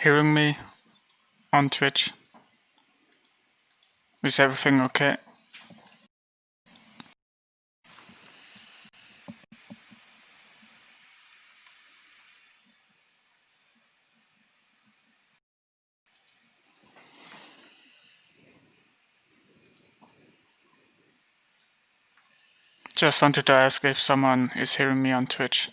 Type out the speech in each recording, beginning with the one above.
hearing me on Twitch? Is everything okay? Just wanted to ask if someone is hearing me on Twitch.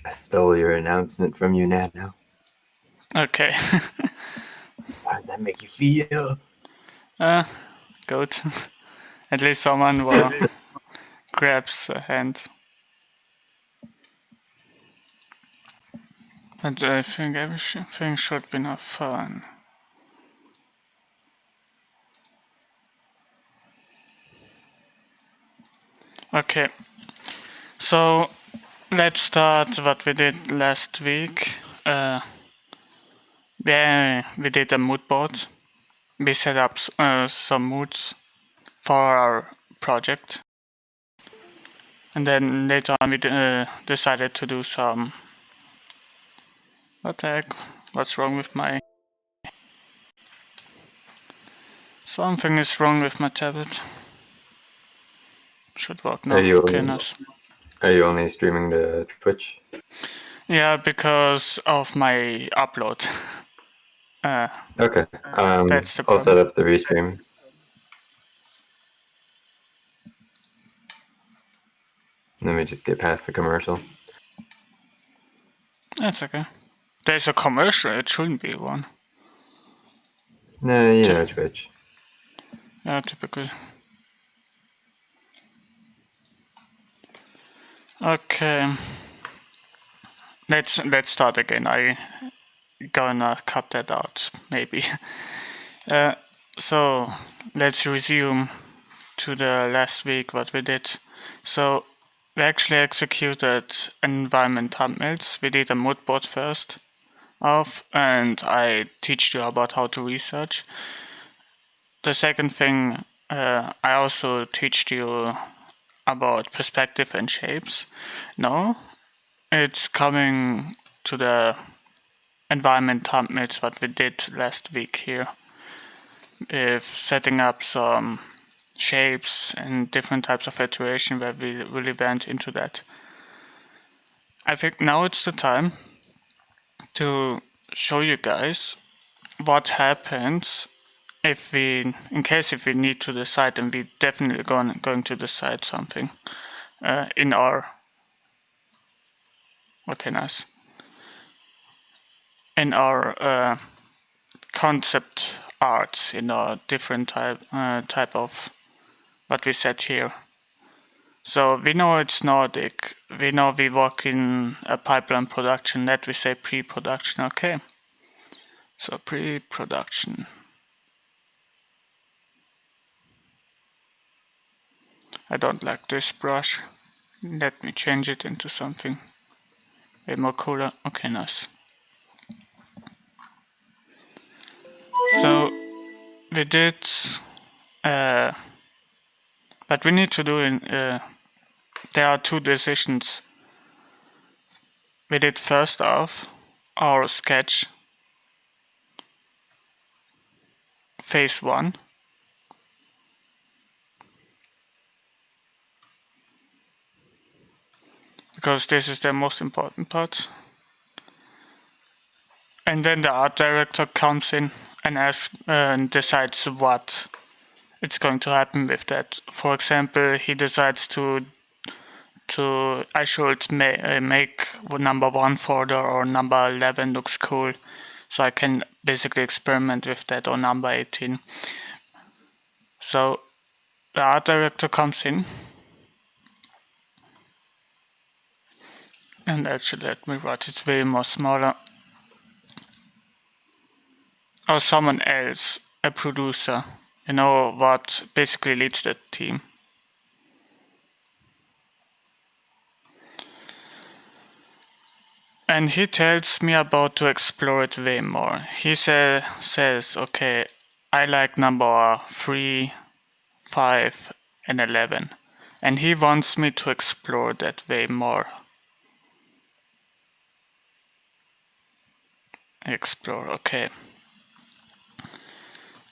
I stole your announcement from you, Nano. Okay. How does that make you feel? Good. At least someone will grabs a hand. But I think everything should be enough fun. Okay. So let's start what we did last week. We did a mood board. We set up some moods for our project. And then later on we decided to do some... What the heck? What's wrong with my... Something is wrong with my tablet. Should work now. Okay, nice. Are you only streaming to Twitch? Yeah, because of my upload. Okay. That's the I'll set problem. up the restream. Let me just get past the commercial. That's okay. There's a commercial, it shouldn't be one. Nah, you know Twitch. Yeah, typical. Okay. Let's start again. I gonna cut that out, maybe. So let's resume to the last week what we did. So we actually executed environment thumbnails. We did a mood board first off, and I teach you about how to research. The second thing, I also teach you about perspective and shapes. No, it's coming to the environment thumbnails what we did last week here. If setting up some shapes and different types of iteration where we really went into that. I think now it's the time to show you guys what happens if we, in case if we need to decide, and we definitely going to decide something in our, okay, nice, in our concept arts, in our different type of what we set here. So we know it's Nordic. We know we work in a pipeline production. Let we say pre-production. Okay. So pre-production. I don't like this brush. Let me change it into something way more cooler. Okay, nice. So we did, but we need to do in. There are two decisions. We did first off our sketch phase 1. Because this is the most important part. And then the art director comes in and asks and decides what it's going to happen with that. For example, he decides I should make number 1 folder, or number 11 looks cool, so I can basically experiment with that, or number 18. So the art director comes in, and actually let me write it way more smaller. Or someone else, a producer, what basically leads the team. And he tells me about to explore it way more. He says, okay, I like number 3, 5, and 11. And he wants me to explore that way more. Explore, okay.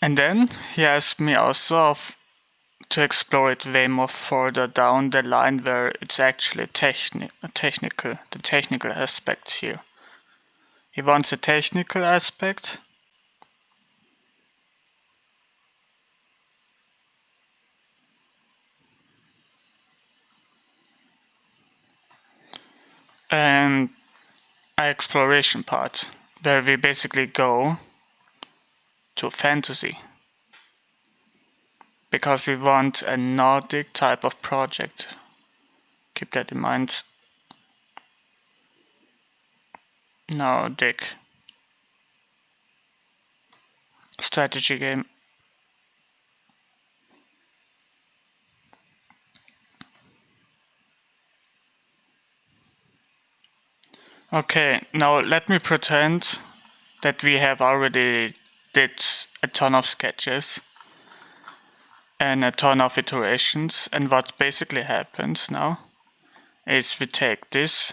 And then he asked me also to explore it way more further down the line where it's actually the technical aspect here. He wants a technical aspect. And an exploration part where we basically go to fantasy. Because we want a Nordic type of project. Keep that in mind. Nordic strategy game. Okay, now let me pretend that we have already did a ton of sketches and a ton of iterations, and what basically happens now is we take this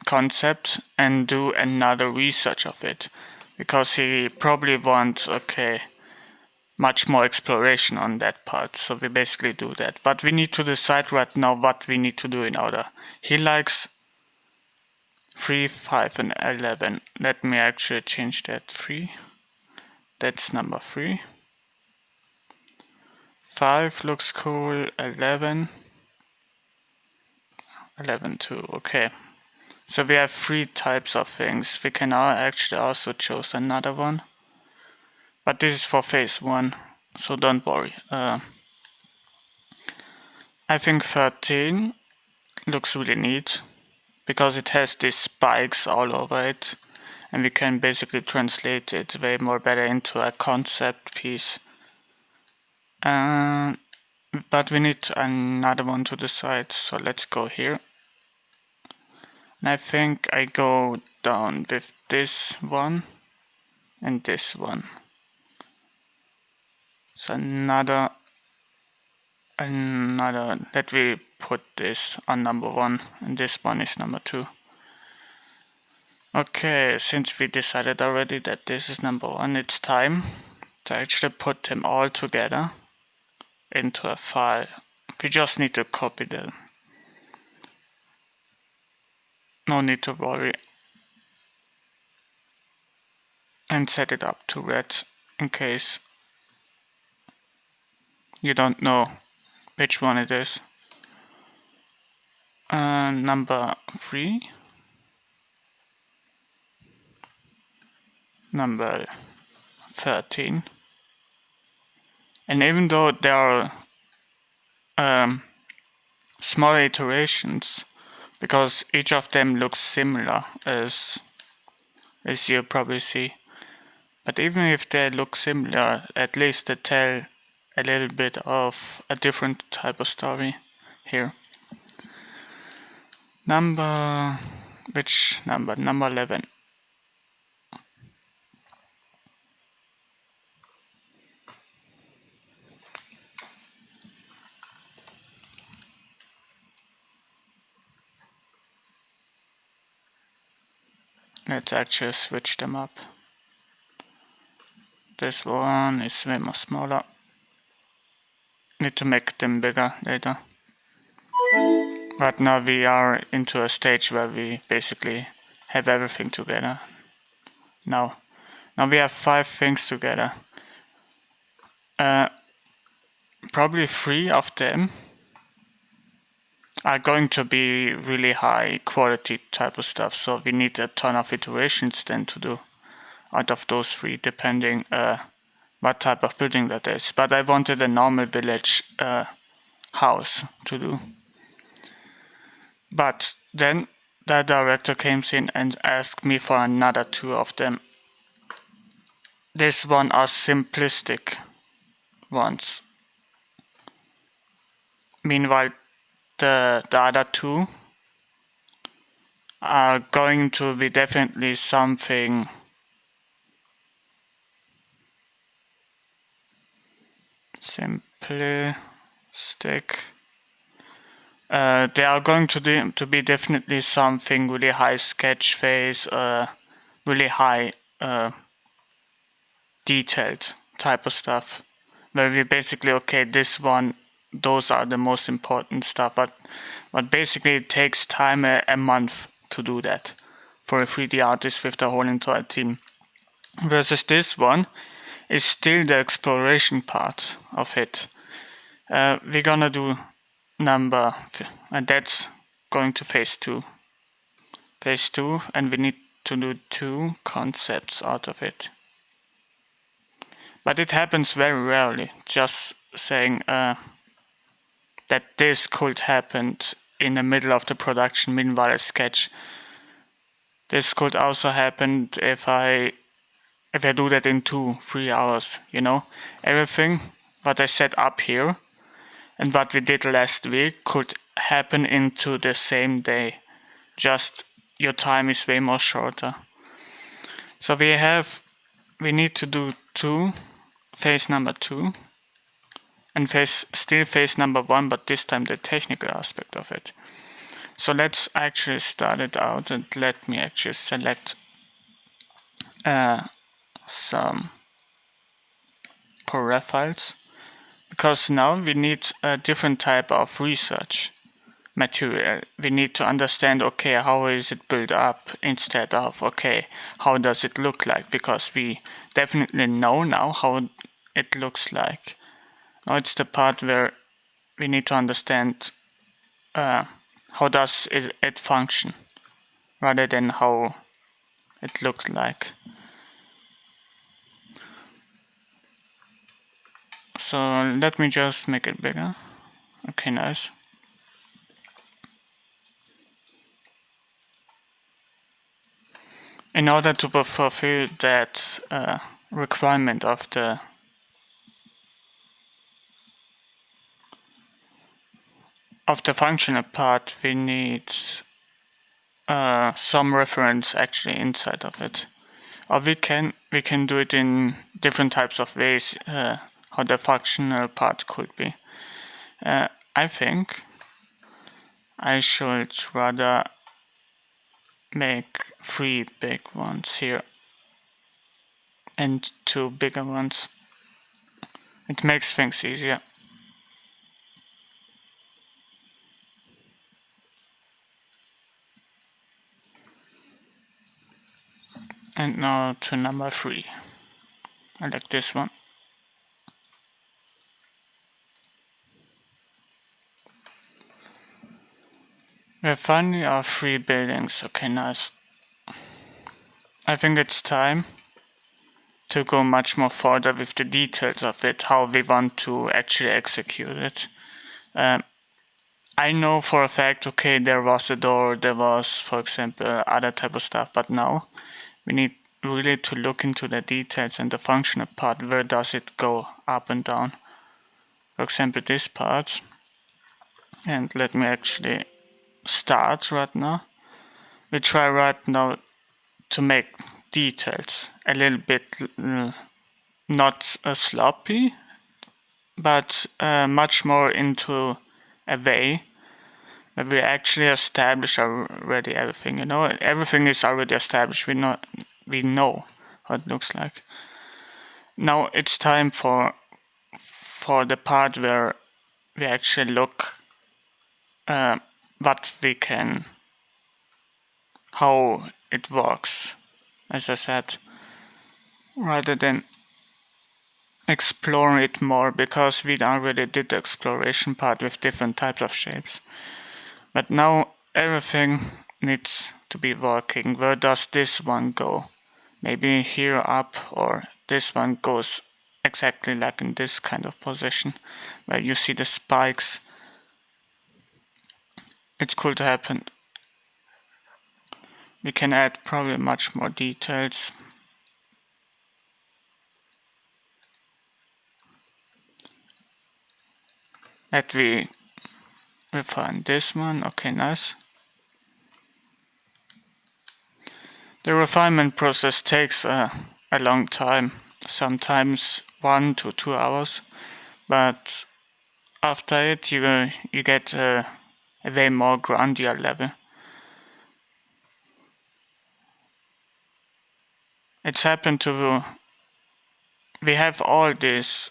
concept and do another research of it, because he probably wants, okay, much more exploration on that part, so we basically do that. But we need to decide right now what we need to do in order. He likes 3, 5, and 11. Let me actually change that. 3. That's number 3. 5 looks cool. 11. 11 too. Okay. So we have 3 types of things. We can now actually also choose another one. But this is for phase 1, so don't worry. I think 13 looks really neat because it has these spikes all over it, and we can basically translate it way more better into a concept piece. But we need another one to decide, so let's go here. And I think I go down with this one and this one. So another, let me put this on number 1 and this one is number 2. Okay, since we decided already that this is number 1, it's time to actually put them all together into a file. We just need to copy them. No need to worry. And set it up to red in case you don't know which one it is. Number 3. Number 13. And even though there are small iterations, because each of them looks similar as you probably see, but even if they look similar, at least they tell a little bit of a different type of story here. Which number? Number 11. Let's actually switch them up. This one is way more smaller. Need to make them bigger later. But now we are into a stage where we basically have everything together. Now we have 5 things together. Probably 3 of them are going to be really high quality type of stuff, so we need a ton of iterations then to do out of those 3, depending what type of building that is. But I wanted a normal village house to do. But then the director came in and asked me for another 2 of them. This one are simplistic ones. Meanwhile, the other 2 are going to be definitely something simplistic. They are going to be definitely something really high sketch phase, really high detailed type of stuff, where we basically, okay, this one, those are the most important stuff, but basically it takes time, a month to do that for a 3D artist with the whole entire team. Versus this one is still the exploration part of it. We're gonna do number, and that's going to phase 2. Phase 2, and we need to do 2 concepts out of it. But it happens very rarely, just saying that this could happen in the middle of the production, meanwhile a sketch. This could also happen if I do that in 2-3 hours, you know. Everything what I set up here and what we did last week could happen into the same day. Just your time is way more shorter. So we need to do phase number 2 and phase number 1, but this time the technical aspect of it. So let's actually start it out, and let me actually select some ProRef files, because now we need a different type of research material. We need to understand, okay, how is it built up, instead of, okay, how does it look like, because we definitely know now how it looks like. Now it's the part where we need to understand how does it function, rather than how it looks like. So let me just make it bigger. Okay, nice. In order to fulfill that requirement of the functional part, we need some reference actually inside of it. Or we can do it in different types of ways, how the functional part could be. I think I should rather make 3 big ones here and 2 bigger ones. It makes things easier. And now to number 3. I like this one. We have finally our 3 buildings. Okay, nice. I think it's time to go much more further with the details of it, how we want to actually execute it. I know for a fact, okay, there was a door, there was, for example, other type of stuff, but now we need really to look into the details and the functional part. Where does it go up and down? For example, this part. And let me actually start right now. We try right now to make details a little bit not sloppy, but much more into a way that we actually establish already everything. You know, everything is already established. We know what it looks like. Now it's time for the part where we actually look what we can, how it works, as I said, rather than explore it more, because we already did the exploration part with different types of shapes. But now everything needs to be working. Where does this one go? Maybe here up, or this one goes exactly like in this kind of position, where you see the spikes. It's cool to happen. We can add probably much more details. Let we refine this one. Okay, nice. The refinement process takes a long time, sometimes 1 to 2 hours, but after it you get a way more granular level. It's happened to, we have all these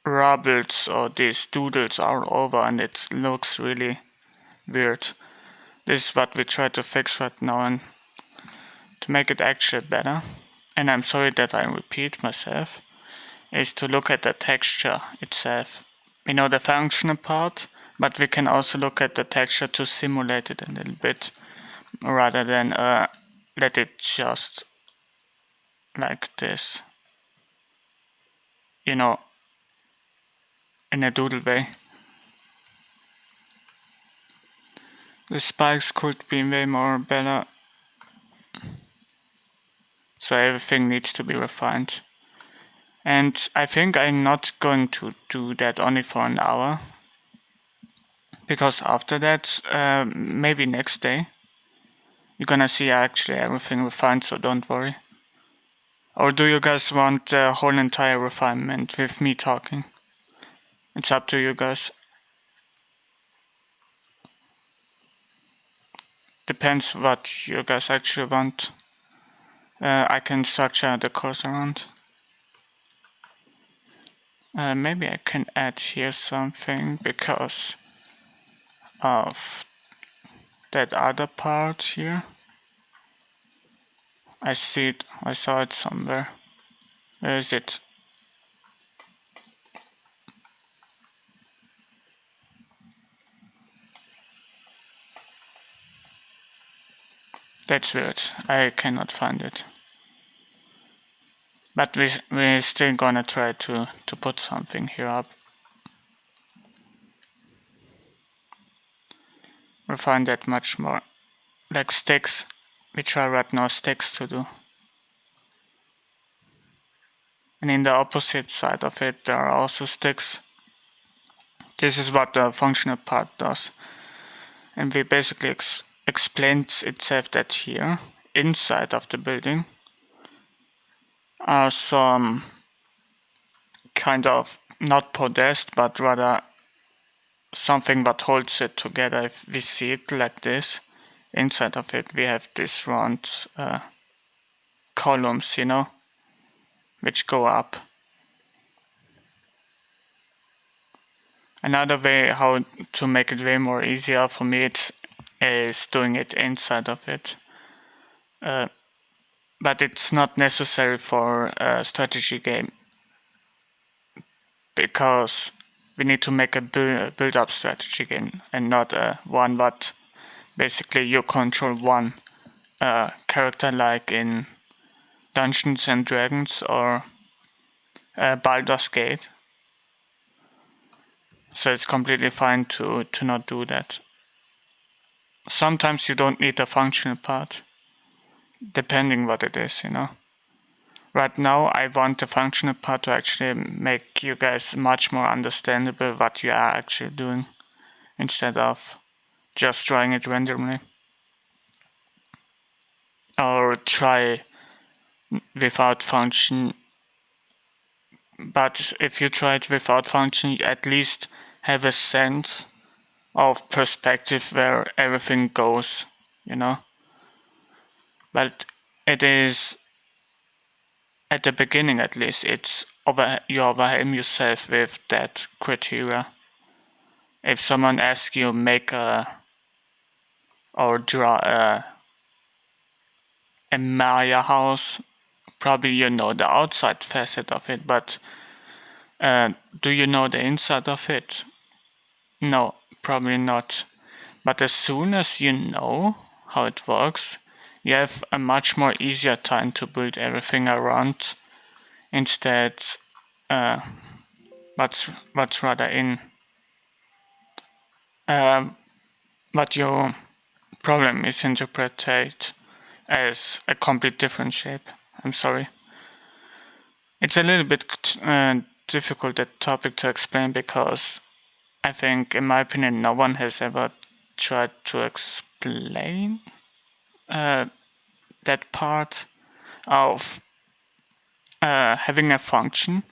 rubbles or these doodles all over and it looks really weird. This is what we try to fix right now and to make it actually better, and I'm sorry that I repeat myself, is to look at the texture itself. We know the functional part, but we can also look at the texture to simulate it a little bit rather than let it just like this, you know, in a doodle way. The spikes could be way more better, so everything needs to be refined. And I think I'm not going to do that only for an hour, because after that, maybe next day, you're gonna see actually everything refined, so don't worry. Or do you guys want the whole entire refinement with me talking? It's up to you guys. Depends what you guys actually want. I can structure the course around. Maybe I can add here something because of that other part here. I see it, I saw it somewhere. Where is it? That's weird, I cannot find it. But we're still gonna try to put something here up. Refine that much more. Like sticks, we try right now sticks to do. And in the opposite side of it, there are also sticks. This is what the functional part does. And we basically explains itself that here, inside of the building, are some kind of not podest, but rather something that holds it together. If we see it like this, inside of it we have these round columns, you know, which go up. Another way how to make it way more easier for me is doing it inside of it. But it's not necessary for a strategy game, because we need to make a build-up strategy game and not one that basically you control one character like in Dungeons and Dragons or Baldur's Gate. So it's completely fine to not do that. Sometimes you don't need a functional part, depending what it is, you know. Right now I want the functional part to actually make you guys much more understandable what you are actually doing, instead of just drawing it randomly. Or try without function. But if you try it without function, you at least have a sense of perspective where everything goes, you know. But it is, at the beginning at least, it's you overwhelm yourself with that criteria. If someone asks you make or draw a Maya house, probably you know the outside facet of it, but do you know the inside of it? No, probably not. But as soon as you know how it works, you have a much more easier time to build everything around. Instead, what's rather in what your problem is interpreted as a complete different shape. I'm sorry. It's a little bit difficult, that topic, to explain, because I think, in my opinion, no one has ever tried to explain that part of having a function.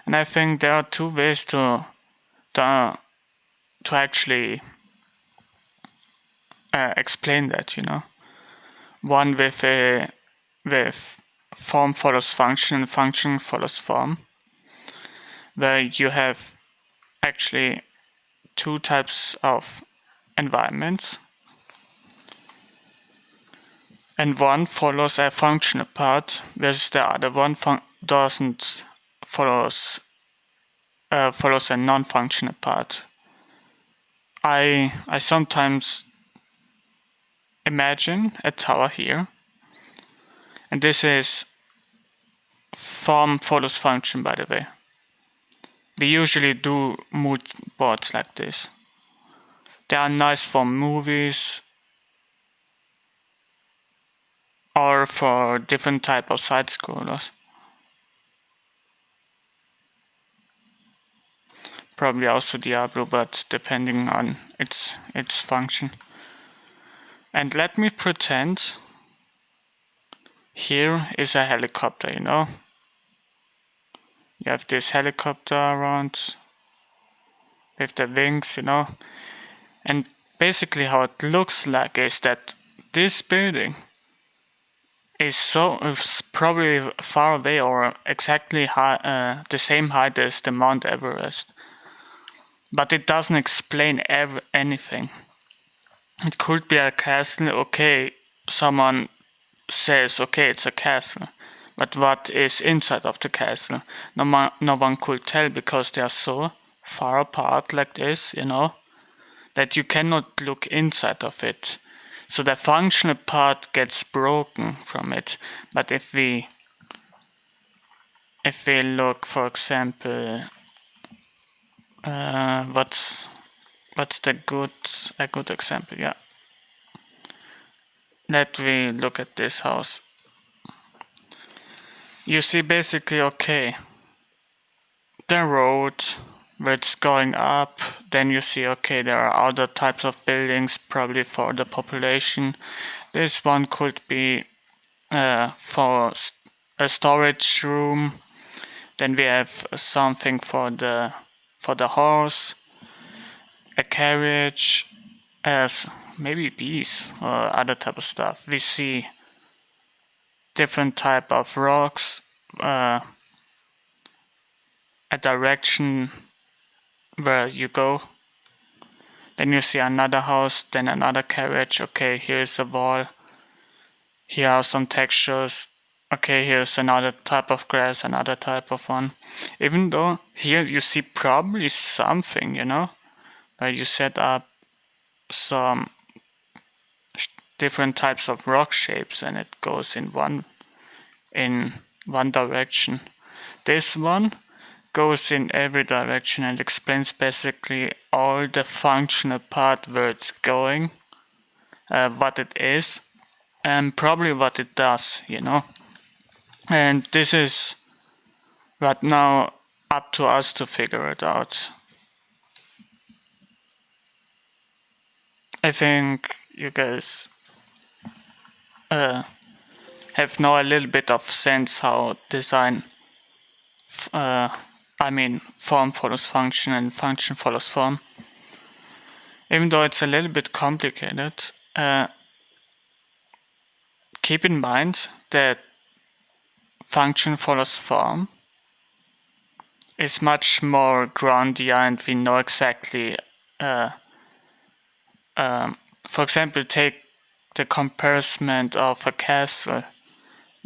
And I think there are two ways to actually explain that, One with form follows function and function follows form, where you have actually two types of environments, and one follows a functional part, whereas the other one doesn't follows a non-functional part. I sometimes imagine a tower here, and this is form follows function, by the way. We usually do mood boards like this. They are nice for movies or for different type of side scrollers. Probably also Diablo, but depending on its function. And let me pretend here is a helicopter, You have this helicopter around with the wings, And basically how it looks like is that this building is probably far away or exactly high, the same height as the Mount Everest. But it doesn't explain anything. It could be a castle, okay, someone says, okay, it's a castle. But what is inside of the castle? No one could tell because they are so far apart like this, that you cannot look inside of it. So the functional part gets broken from it. But if we look, for example, what's a good example? Yeah. Let me look at this house. You see basically, okay, the road where it's going up, then you see, okay, there are other types of buildings probably for the population. This one could be for a storage room. Then we have something for the horse, a carriage, as maybe bees or other type of stuff. We see different type of rocks, a direction where you go. Then you see another house, then another carriage. Okay, here's a wall. Here are some textures. Okay, here's another type of grass, another type of one. Even though here you see probably something, where you set up some different types of rock shapes and it goes in one direction. This one goes in every direction and explains basically all the functional part where it's going, what it is, and probably what it does, And this is right now up to us to figure it out. I think you guys have now a little bit of sense how design form follows function and function follows form. Even though it's a little bit complicated, keep in mind that function follows form is much more groundier and we know exactly, for example, take the comparison of a castle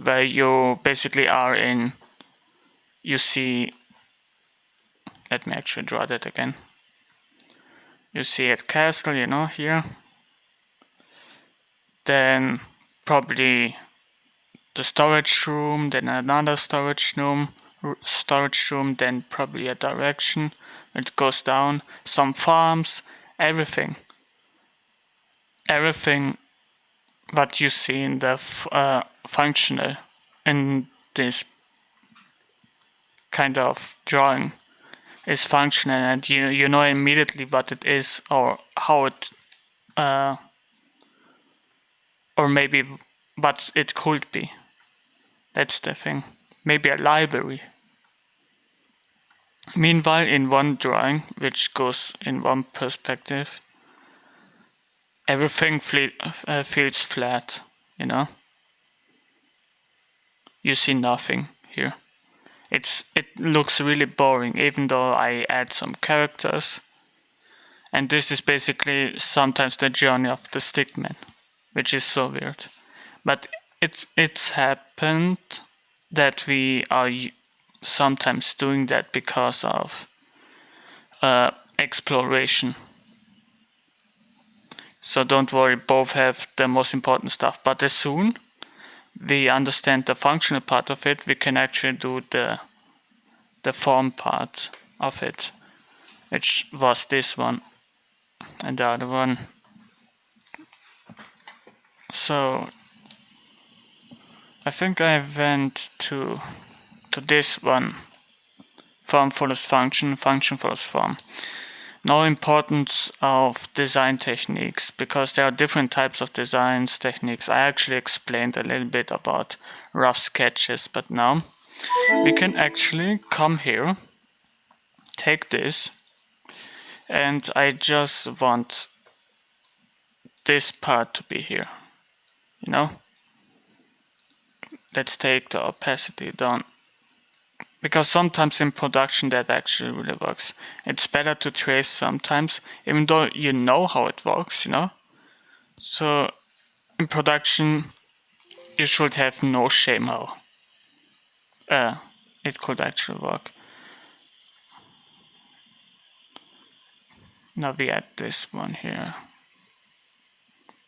where you basically are in, you see, let me actually draw that again. You see a castle, here. Then probably the storage room, then another storage room, then probably a direction. It goes down, some farms, everything. Everything what you see in the functional in this kind of drawing is functional, and you know immediately what it is or how it or maybe but it could be. That's the thing. Maybe a library. Meanwhile, in one drawing, which goes in one perspective, everything feels flat, you know? You see nothing here. It looks really boring, even though I add some characters. And this is basically sometimes the journey of the stickman, which is so weird. But it's happened that we are sometimes doing that because of exploration. So don't worry, both have the most important stuff. But as soon we understand the functional part of it, we can actually do the form part of it, which was this one and the other one. So I think I went to this one. Form follows function, function follows form. Now, importance of design techniques, because there are different types of designs techniques. I actually explained a little bit about rough sketches, but now we can actually come here, take this, and I just want this part to be here, you know? Let's take the opacity down. Because sometimes in production that actually really works. It's better to trace sometimes, even though you know how it works, you know? So in production, you should have no shame how it could actually work. Now we add this one here.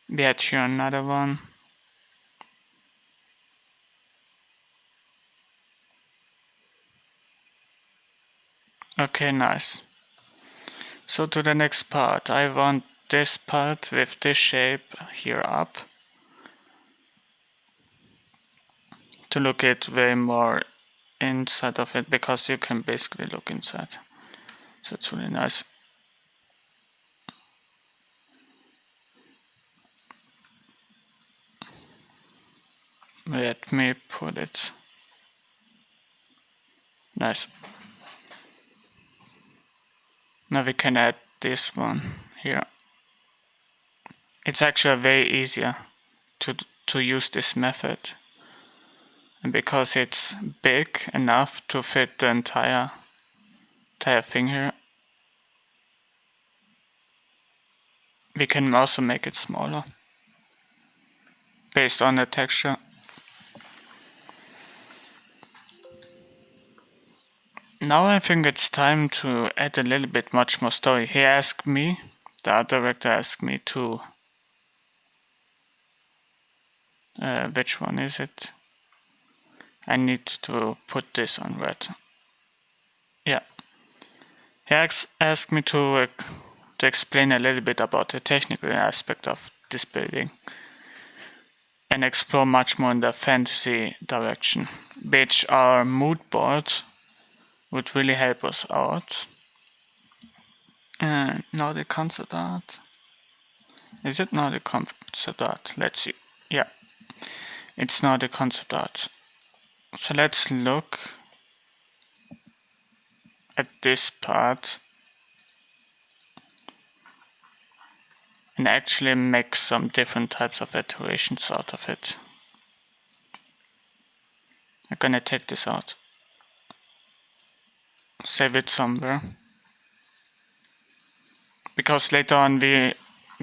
We add here another one. Okay, nice. So to the next part, I want this part with this shape here up to look it way more inside of it, because you can basically look inside. So it's really nice. Let me put it. Nice. Now we can add this one here. It's actually way easier to use this method. And because it's big enough to fit the entire thing here, we can also make it smaller based on the texture. Now I think it's time to add a little bit much more story. He asked me, the art director asked me to, which one is it? I need to put this on red. Yeah. He asked me to explain a little bit about the technical aspect of this building and explore much more in the fantasy direction, which our mood board would really help us out. Now the concept art. Is it now the concept art? Let's see. Yeah, it's now the concept art. So let's look at this part and actually make some different types of iterations out of it. I'm gonna take this out. Save it somewhere. Because later on we're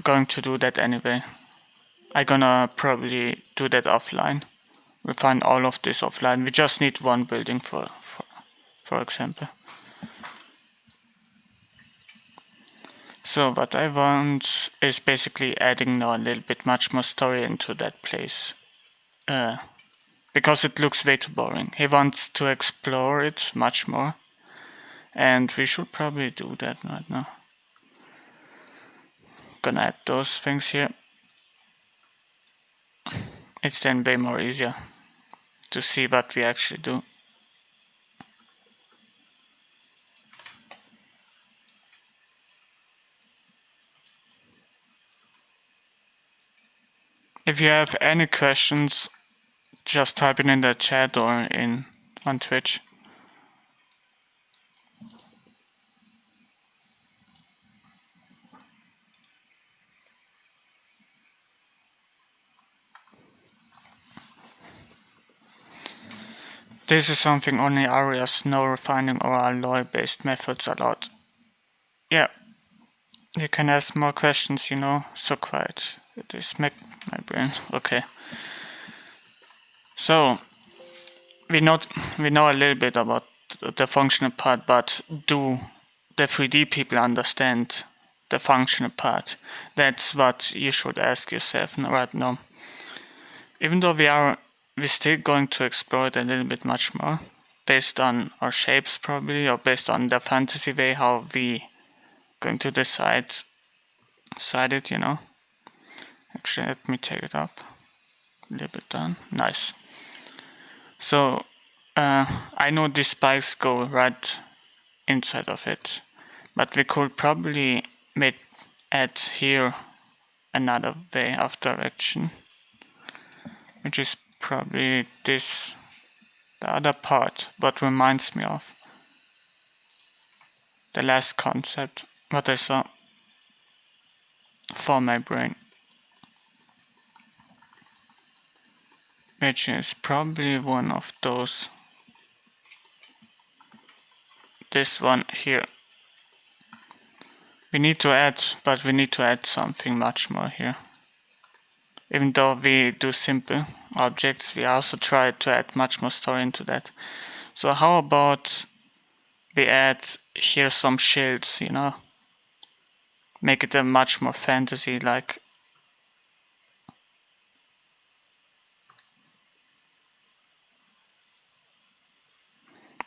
going to do that anyway. I'm gonna probably do that offline. We find all of this offline. We just need one building for example. So what I want is basically adding now a little bit much more story into that place. Because it looks way too boring. He wants to explore it much more. And we should probably do that right now. Gonna add those things here. It's then way more easier to see what we actually do. If you have any questions, just type it in the chat or on Twitch. This is something only ARIA's no refining or alloy-based methods allowed. Yeah, you can ask more questions, you know. So quiet. It is my brain. Okay. So we know a little bit about the functional part, but do the 3D people understand the functional part? That's what you should ask yourself right now. Even though we're still going to explore it a little bit much more, based on our shapes probably, or based on the fantasy way how we going to decide it, you know. Actually, let me take it up a little bit down. Nice. So I know these spikes go right inside of it, but we could probably add here another way of direction, which is probably this, the other part, what reminds me of the last concept, what I saw for my brain, which is probably one of those, this one here. We need to add something much more here. Even though we do simple objects, we also try to add much more story into that. So how about we add here some shields, you know? Make it a much more fantasy-like.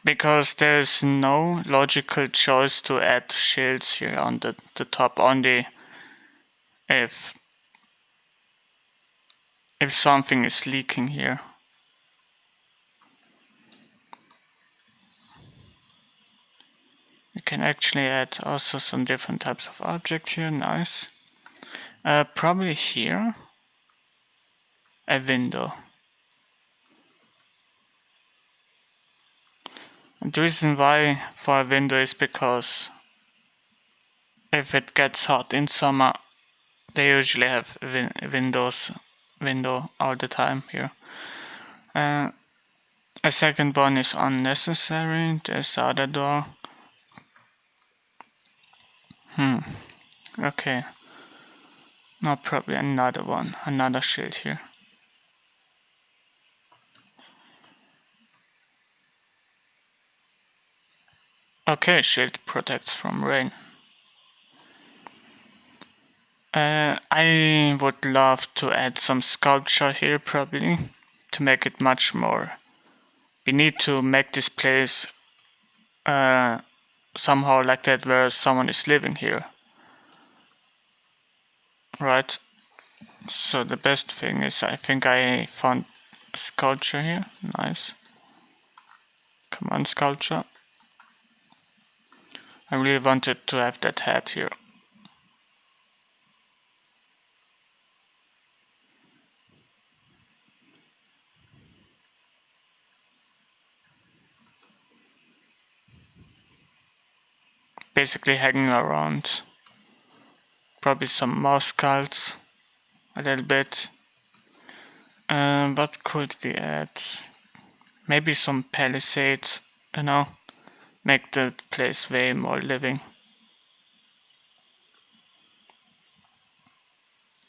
Because there's no logical choice to add shields here on the top, only if something is leaking here. You can actually add also some different types of object here, nice. Probably here, a window. And the reason why for a window is because if it gets hot in summer, they usually have window all the time here. A second one is unnecessary. There's the other door. Okay. No, probably another one, another shield here. Okay, shield protects from rain. I would love to add some sculpture here probably to make it much more. We need to make this place somehow like that where someone is living here. Right? So the best thing is I think I found a sculpture here. Nice. Come on, sculpture. I really wanted to have that hat here. Basically hanging around. Probably some more skulls. A little bit. What could we add? Maybe some palisades, you know? Make the place way more living.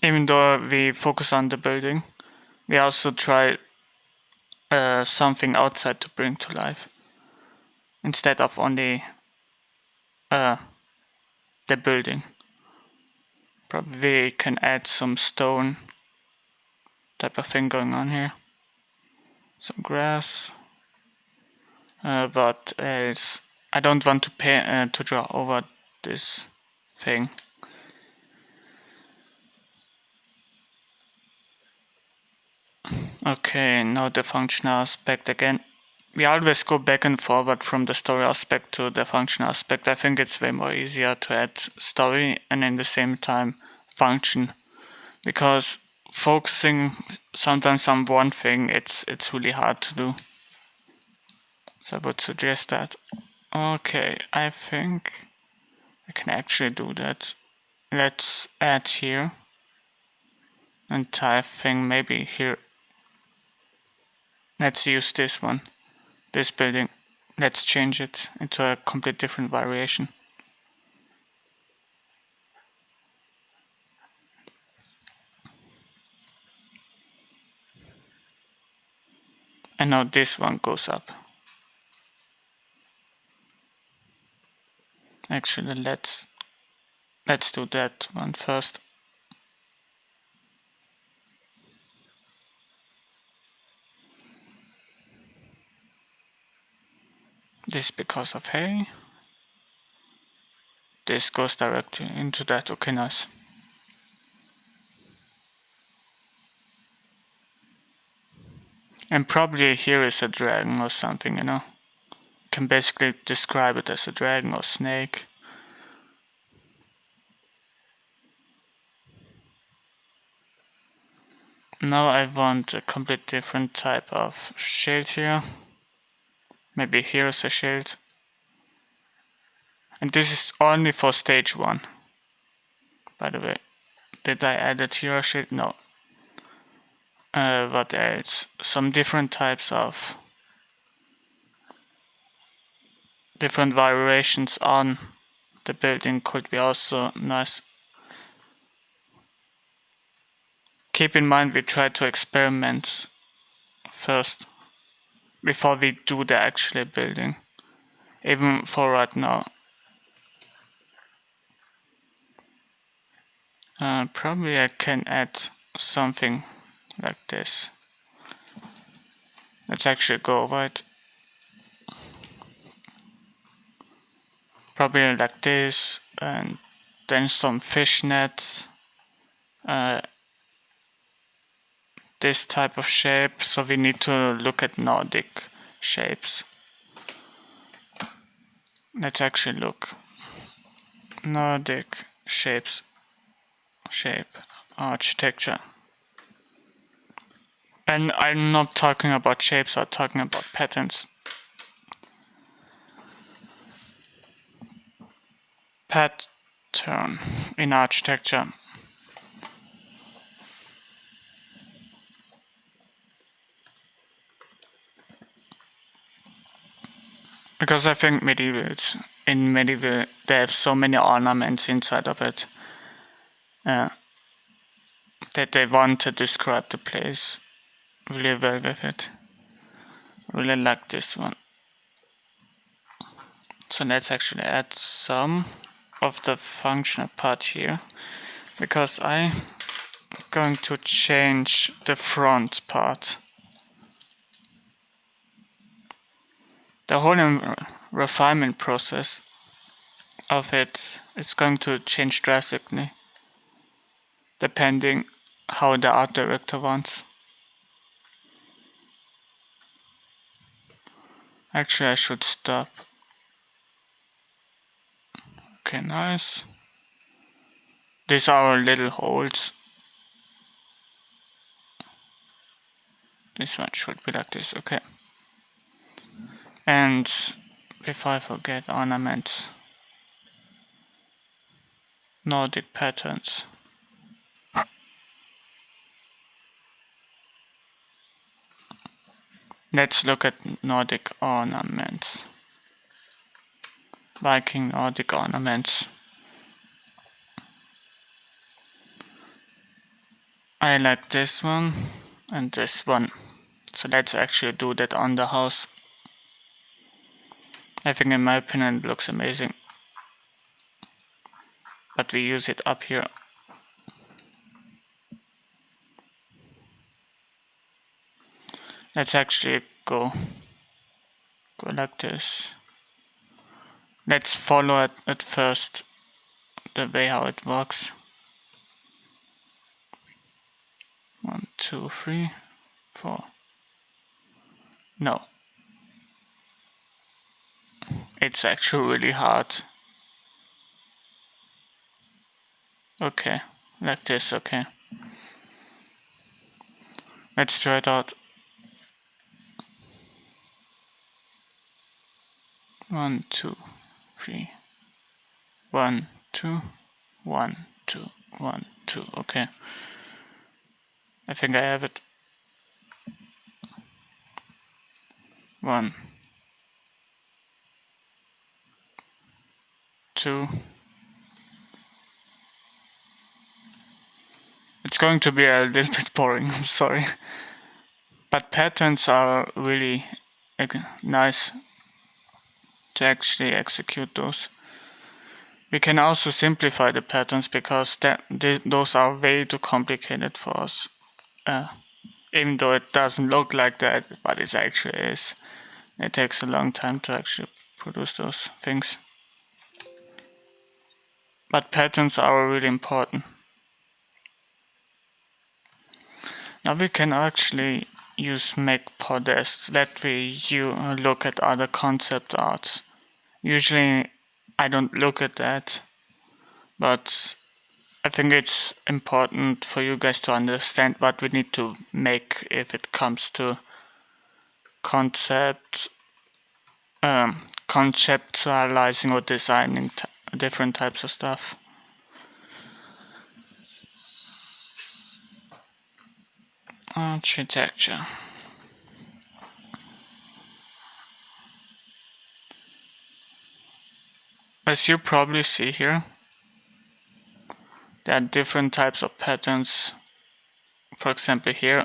Even though we focus on the building, we also try something outside to bring to life. Instead of only the building. Probably we can add some stone type of thing going on here. Some grass. What else? I don't want to draw over this thing. Okay, now the functional aspect again. We always go back and forward from the story aspect to the functional aspect. I think it's way more easier to add story and in the same time function. Because focusing sometimes on one thing, it's really hard to do. So I would suggest that. Okay, I think I can actually do that. Let's add here. Entire thing maybe here. Let's use this one. This building. Let's change it into a complete different variation. And now this one goes up. Actually, let's do that one first. This because of hay. This goes directly into that. Okay, nice. And probably here is a dragon or something, you know. Can basically describe it as a dragon or snake. Now I want a complete different type of shield here. Maybe here is a shield. And this is only for stage 1. By the way. Did I add a tier shield? No. What else? Some different types of different variations on the building could be also nice. Keep in mind we try to experiment first before we do the actual building. Even for right now. Probably I can add something like this. Let's actually go right. Probably like this, and then some fishnets. This type of shape, so we need to look at Nordic shapes. Let's actually look. Nordic shapes. Shape. Architecture. And I'm not talking about shapes, I'm talking about patterns. Pattern in architecture. Because I think in medieval they have so many ornaments inside of it that they want to describe the place really well with it. Really like this one. So let's actually add some of the functional part here, because I'm going to change the front part. The whole refinement process of it is going to change drastically depending how the art director wants. Actually, I should stop. Okay, nice. These are our little holes. This one should be like this, okay. And before I forget, ornaments. Nordic patterns. Let's look at Nordic ornaments. Viking Nordic ornaments. I like this one and this one. So let's actually do that on the house. I think in my opinion it looks amazing. But we use it up here. Let's actually go like this. Let's follow it at first, the way how it works. 1, 2, 3, 4. No. It's actually really hard. Okay, like this, okay. Let's try it out. 1, 2, 3. 1, 2, 1, 2, 1, 2. Okay. I think I have it. 1, 2. It's going to be a little bit boring, I'm sorry. But patterns are really nice to actually execute those. We can also simplify the patterns because those are way too complicated for us. Even though it doesn't look like that, but it actually is. It takes a long time to actually produce those things. But patterns are really important. Now we can actually use make podests. That way you look at other concept arts. Usually I don't look at that, but I think it's important for you guys to understand what we need to make if it comes to conceptualizing or designing different types of stuff. Architecture. As you probably see here, there are different types of patterns, for example here,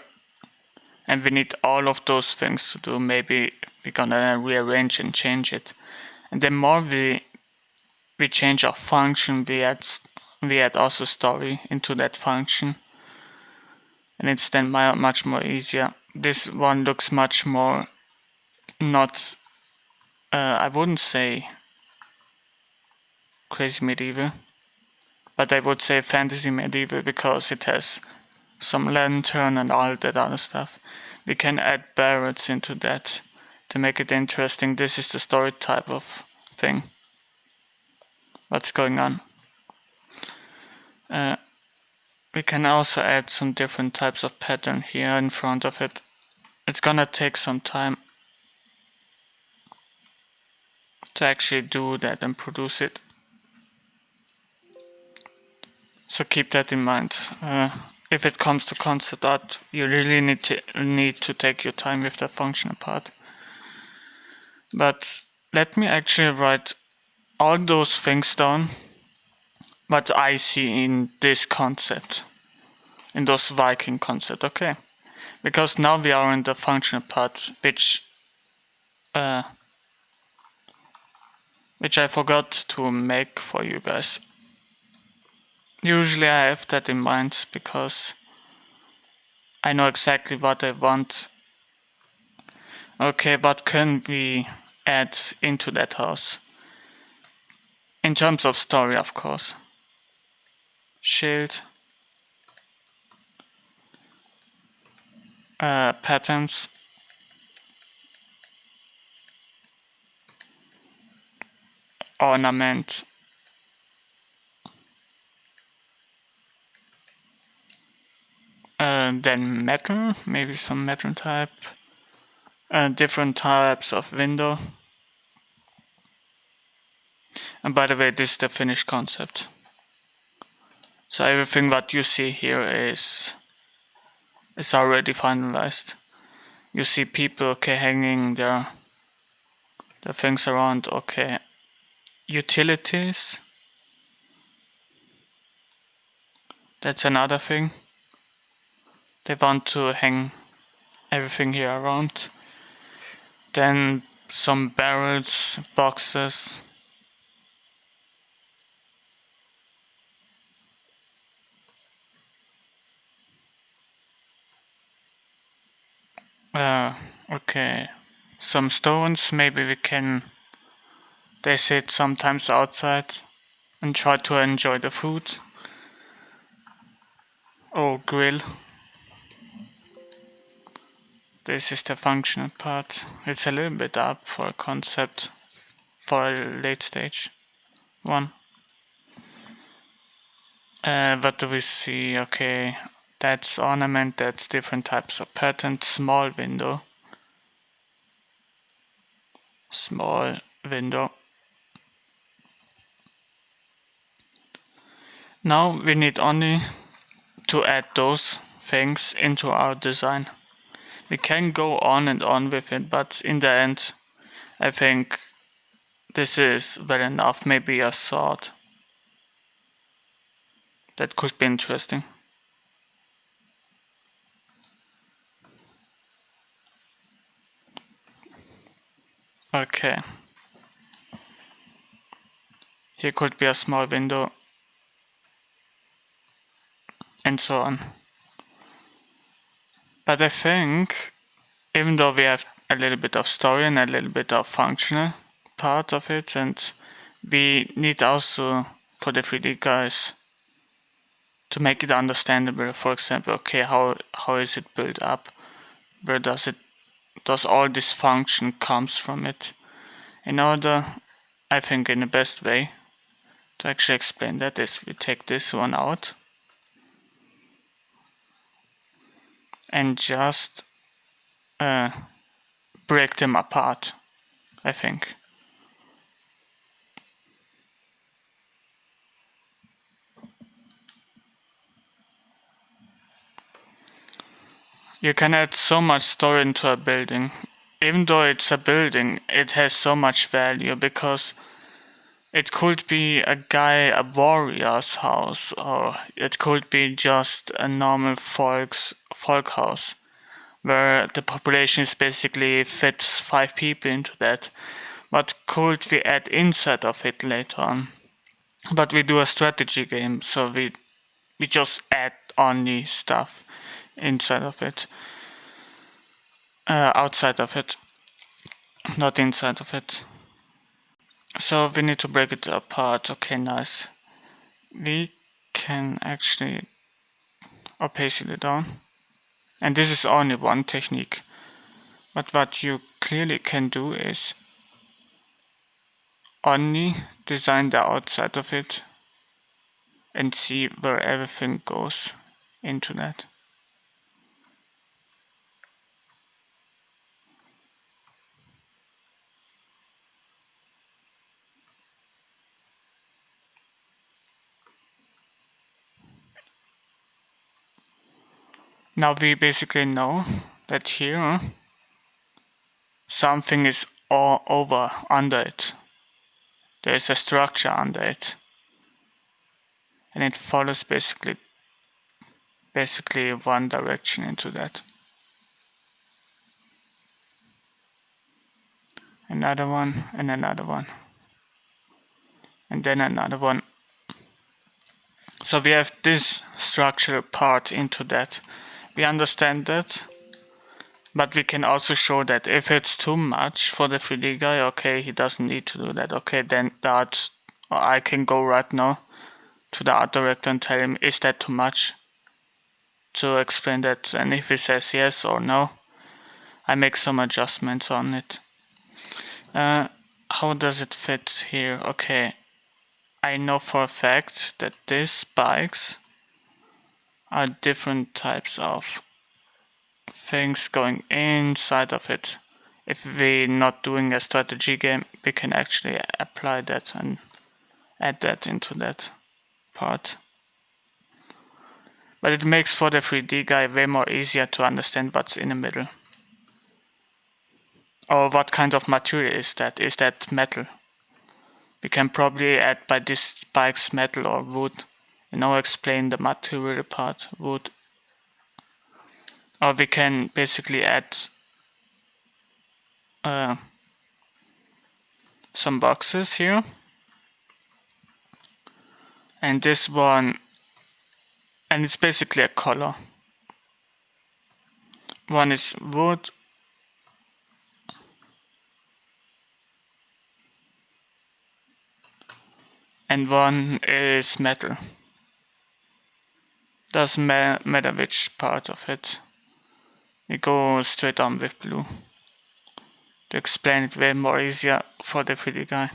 and we need all of those things to do. Maybe we're gonna rearrange and change it. And the more we change our function, we add also story into that function, and it's then much more easier. This one looks much more not, I wouldn't say crazy medieval, but I would say fantasy medieval because it has some lantern and all that other stuff. We can add barrels into that to make it interesting. This is the story type of thing. What's going on? We can also add some different types of pattern here in front of it. It's gonna take some time to actually do that and produce it. So keep that in mind. If it comes to concept art, you really need to take your time with the functional part. But let me actually write all those things down, what I see in this concept, in those Viking concept, okay? Because now we are in the functional part, which I forgot to make for you guys. Usually I have that in mind because I know exactly what I want. Okay, what can we add into that house? In terms of story, of course. Shield. Patterns. Ornament. Then metal, maybe some metal type. Different types of window. And by the way, this is the finished concept. So everything that you see here is already finalized. You see people, okay, hanging their things around, okay. Utilities. That's another thing. They want to hang everything here around. Then some barrels, boxes. Okay. Some stones, maybe we can. They sit sometimes outside and try to enjoy the food. Or grill. This is the functional part. It's a little bit up for a concept for a late stage one. What do we see? Okay, That's ornament, that's different types of pattern. Small window. Small window. Now we need only to add those things into our design. We can go on and on with it, but in the end, I think this is well enough. Maybe a sword. That could be interesting. Okay. Here could be a small window. And so on. But I think, even though we have a little bit of story and a little bit of functional part of it, and we need also, for the 3D guys, to make it understandable. For example, okay, how is it built up? Where does all this function comes from it? In order, I think in the best way to actually explain that is we take this one out and just break them apart, I think. You can add so much story into a building. Even though it's a building, it has so much value because it could be a warrior's house, or it could be just a normal folk house where the population is basically fits 5 people into that. What could we add inside of it later on? But we do a strategy game, so we just add only stuff inside of it. Outside of it, not inside of it. So we need to break it apart. Okay, nice. We can actually opacity it down. And this is only one technique. But what you clearly can do is only design the outside of it and see where everything goes into that. Now we basically know that here something is all over under it. There is a structure under it. And it follows basically one direction into that. Another one and another one. And then another one. So we have this structural part into that. We understand that. But we can also show that if it's too much for the 3D guy, okay, he doesn't need to do that. Okay, then I can go right now to the art director and tell him, is that too much? To explain that, and if he says yes or no, I make some adjustments on it. How does it fit here? Okay, I know for a fact that these spikes are different types of things going inside of it. If we're not doing a strategy game, we can actually apply that and add that into that part. But it makes for the 3D guy way more easier to understand what's in the middle. Or what kind of material is that? Is that metal? We can probably add by this spikes metal or wood. Explain the material part, wood. Or we can basically add some boxes here. And this one, and it's basically a color. One is wood. And one is metal. Doesn't matter which part of it. We go straight on with blue to explain it way more easier for the 3D guy.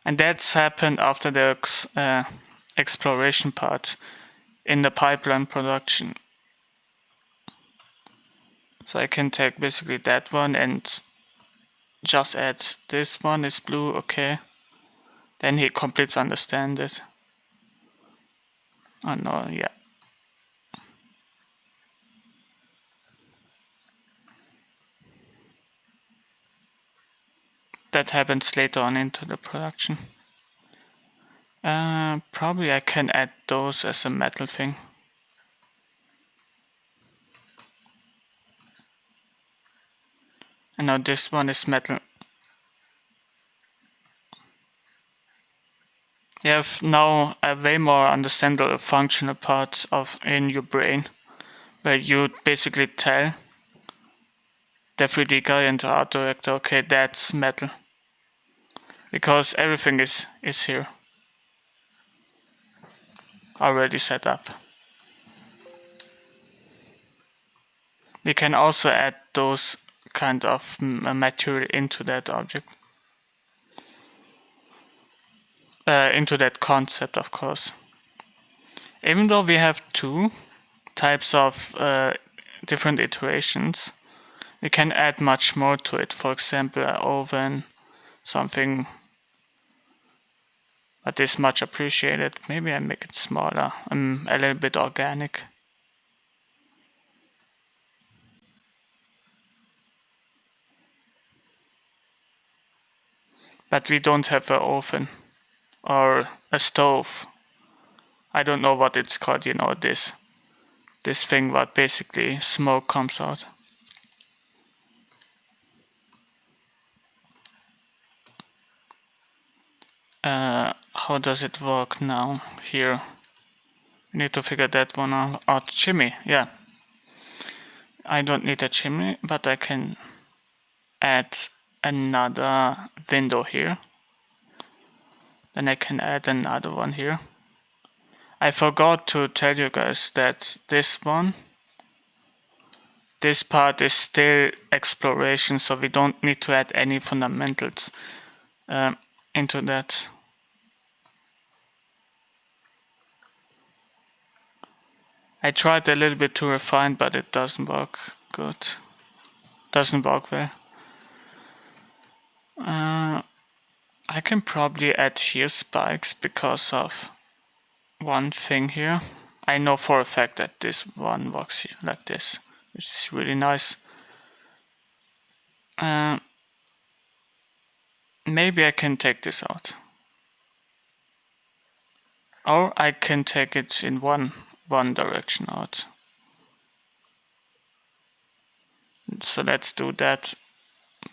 And that's happened after the exploration part. in the pipeline production. So I can take basically that one and just add this one is blue, okay. Then he completely understands it. Oh no, yeah. That happens later on into the production. Probably I can add those as a metal thing. And now this one is metal. You have now a way more understandable functional part of in your brain, where you basically tell the 3D guy and the art director, okay, that's metal. Because everything is here. Already set up. We can also add those kind of material into that object. Into that concept, of course. Even though we have two types of different iterations, we can add much more to it. For example, an oven, something that is much appreciated. Maybe I make it smaller, a little bit organic. But we don't have an oven or a stove. I don't know what it's called, you know, this thing what basically smoke comes out. How does it work now here? Need to figure that one out. Chimney, yeah. I don't need a chimney, but I can add another window here. Then I can add another one here. I forgot to tell you guys that this part is still exploration, so we don't need to add any fundamentals into that. I tried a little bit to refine, but it doesn't work good. Doesn't work well. I can probably add here spikes because of one thing here. I know for a fact that this one works like this, which is really nice. Maybe I can take this out. Or I can take it in one direction out. So let's do that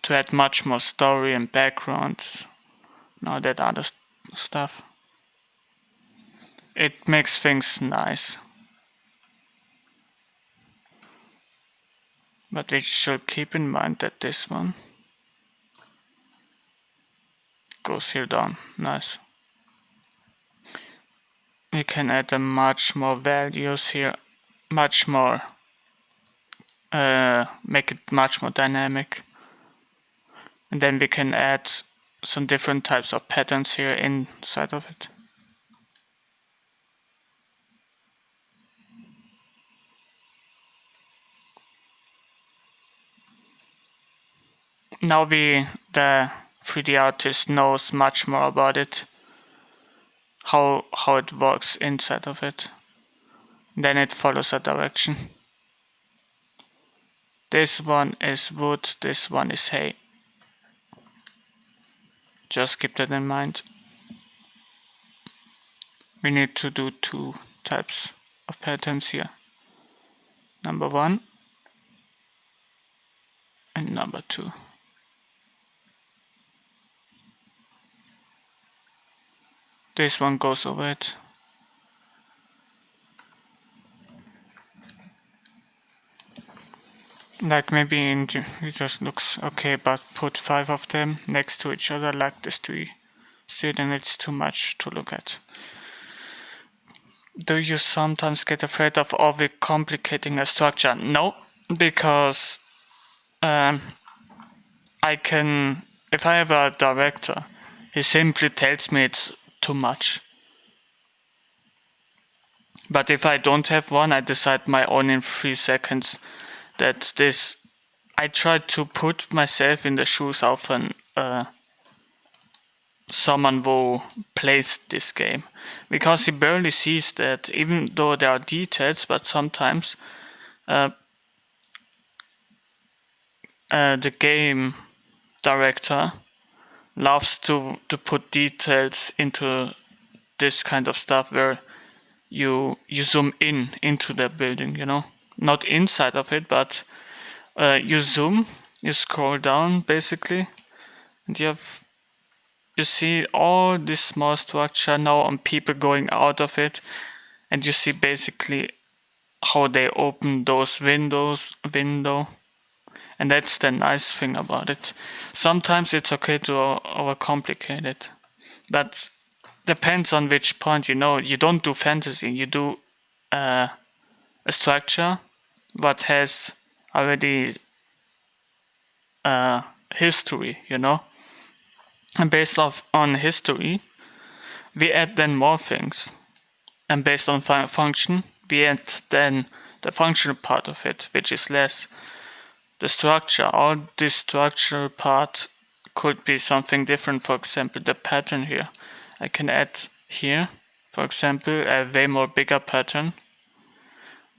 to add much more story and backgrounds. Now that other stuff. It makes things nice. But we should keep in mind that this one goes here down. Nice. We can add a much more values here, much more, make it much more dynamic. And then we can add some different types of patterns here inside of it. Now the 3D artist knows much more about it, how it works inside of it. Then it follows a direction. This one is wood, this one is hay. Just keep that in mind. We need to do two types of patterns here. Number 1 and number 2. This one goes over it. Like maybe it just looks okay, but put 5 of them next to each other like this tree. See, then it's too much to look at. Do you sometimes get afraid of overcomplicating a structure? No, because I can, if I have a director, he simply tells me it's too much. But if I don't have one, I decide my own in 3 seconds. That this, I try to put myself in the shoes of someone who plays this game, because he barely sees that, even though there are details, but sometimes the game director loves to put details into this kind of stuff where you zoom into the building, you know, not inside of it, but you zoom, you scroll down basically, and you see all this small structure now on people going out of it, and you see basically how they open those window, and that's the nice thing about it. Sometimes it's okay to overcomplicate it, but depends on which point, you know. You don't do fantasy, you do a structure what has already history, you know. And based on history, we add then more things. And based on function, we add then the functional part of it, which is less the structure. All this structural part could be something different. For example, the pattern here. I can add here, for example, a way more bigger pattern,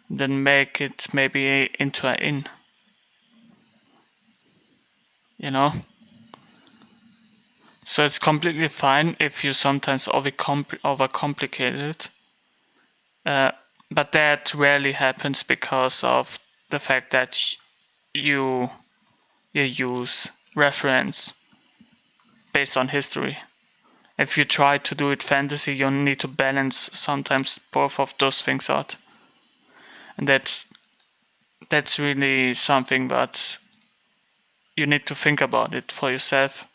then make it maybe into an in. You know? So it's completely fine if you sometimes overcomplicate it. But that rarely happens because of the fact that you use reference based on history. If you try to do it fantasy, you need to balance sometimes both of those things out. And that's really something that you need to think about it for yourself.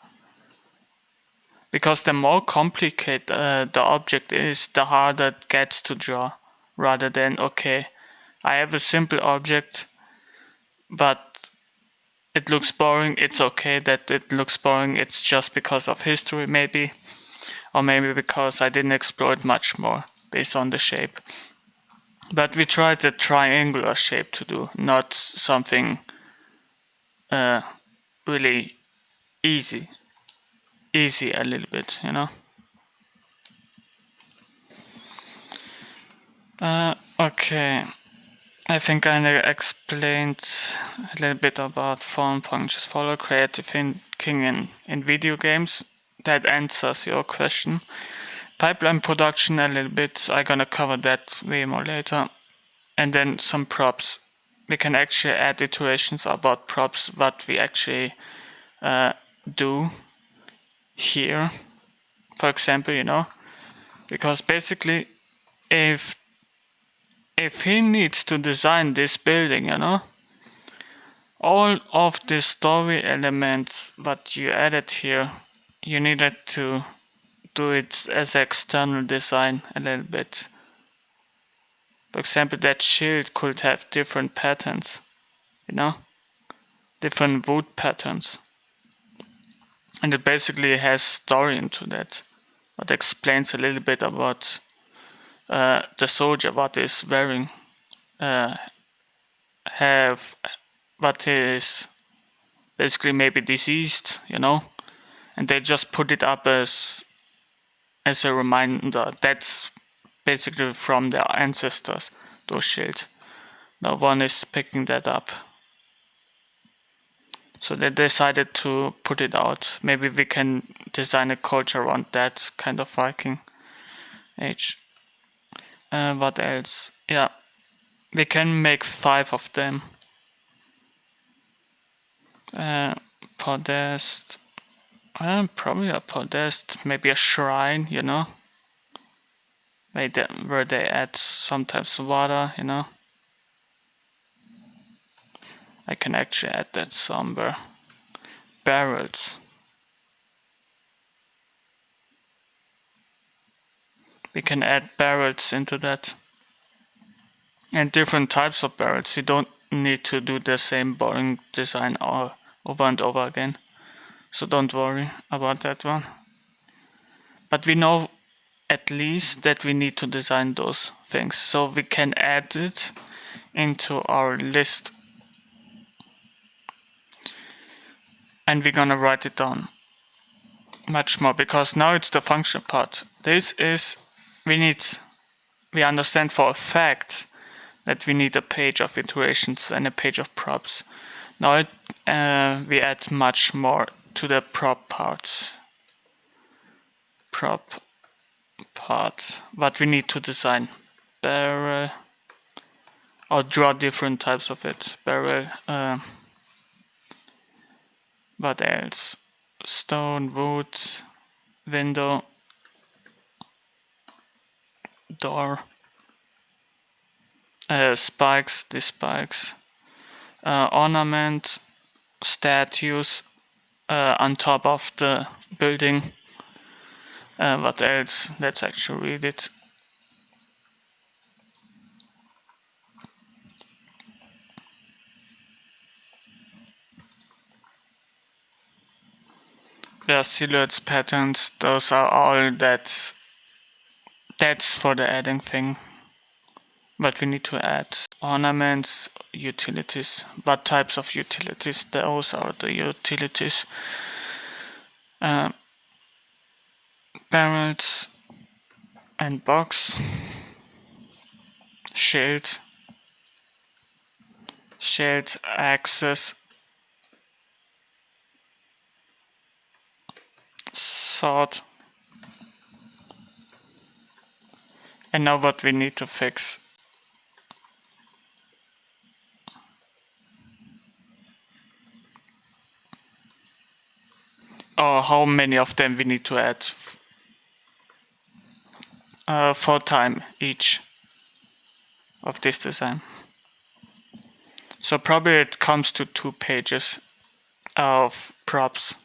Because the more complicated the object is, the harder it gets to draw. Rather than, okay, I have a simple object, but it looks boring. It's okay that it looks boring. It's just because of history maybe. Or maybe because I didn't explore it much more based on the shape. But we tried a triangular shape to do, not something really easy a little bit, you know. Okay, I think I explained a little bit about form functions follow creative thinking in video games. That answers your question. Pipeline production a little bit, I'm gonna cover that way more later. And then some props. We can actually add iterations about props, what we actually do here, for example, you know. Because basically, if he needs to design this building, you know, all of the story elements that you added here, you needed to do it as external design a little bit. For example, that shield could have different patterns, you know, different wood patterns. And it basically has story into that. That explains a little bit about the soldier, what is wearing, what is basically maybe diseased, you know, and they just put it up as a reminder. That's basically from their ancestors, those shields. No one is picking that up. So they decided to put it out. Maybe we can design a culture around that kind of Viking age. What else? Yeah, we can make 5 of them. Podest. Probably a podest, maybe a shrine, you know, where they add sometimes water, you know. I can actually add that somewhere. Barrels. We can add barrels into that. And different types of barrels. You don't need to do the same boring design over and over again. So don't worry about that one. But we know at least that we need to design those things, so we can add it into our list. And we're gonna write it down much more, because now it's the function part. This is, we understand for a fact that we need a page of iterations and a page of props. Now we add much more to the prop part. What we need to design. Barrel, or draw different types of it. Barrel, what else? Stone, wood, window, door, spikes, these spikes, ornament, statues on top of the building. What else? Let's actually read it. Yeah, silhouettes, patterns, those are all that's for the adding thing. But we need to add ornaments, utilities. What types of utilities? Those are the utilities. Barrels and box. Shield axis. Sword. And now what we need to fix. Or how many of them we need to add. 4 times each of this design. So probably it comes to 2 pages of props.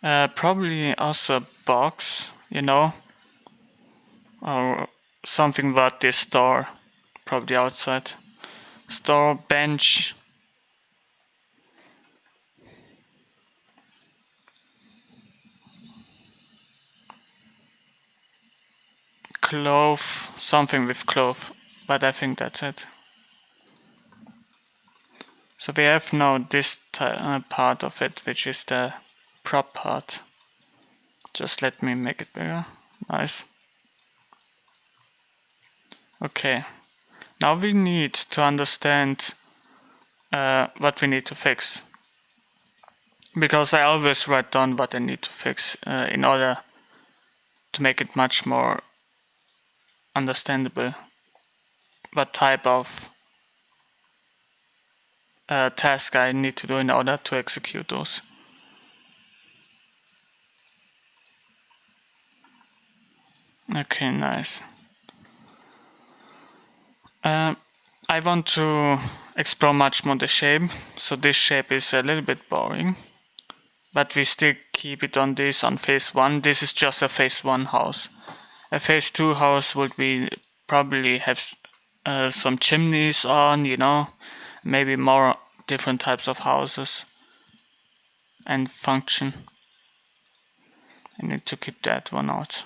Probably also a box, you know, or something what they store, probably outside. Store, bench, cloth, something with cloth, but I think that's it. So we have now this part of it, which is the prop part. Just let me make it bigger. Nice. Okay. Now we need to understand what we need to fix. Because I always write down what I need to fix in order to make it much more understandable. What type of task I need to do in order to execute those. Okay, nice. I want to explore much more the shape. So this shape is a little bit boring, but we still keep it on this on phase 1. This is just a phase 1 house. A phase 2 house would be probably have some chimneys on, you know, maybe more different types of houses and function. I need to keep that one out.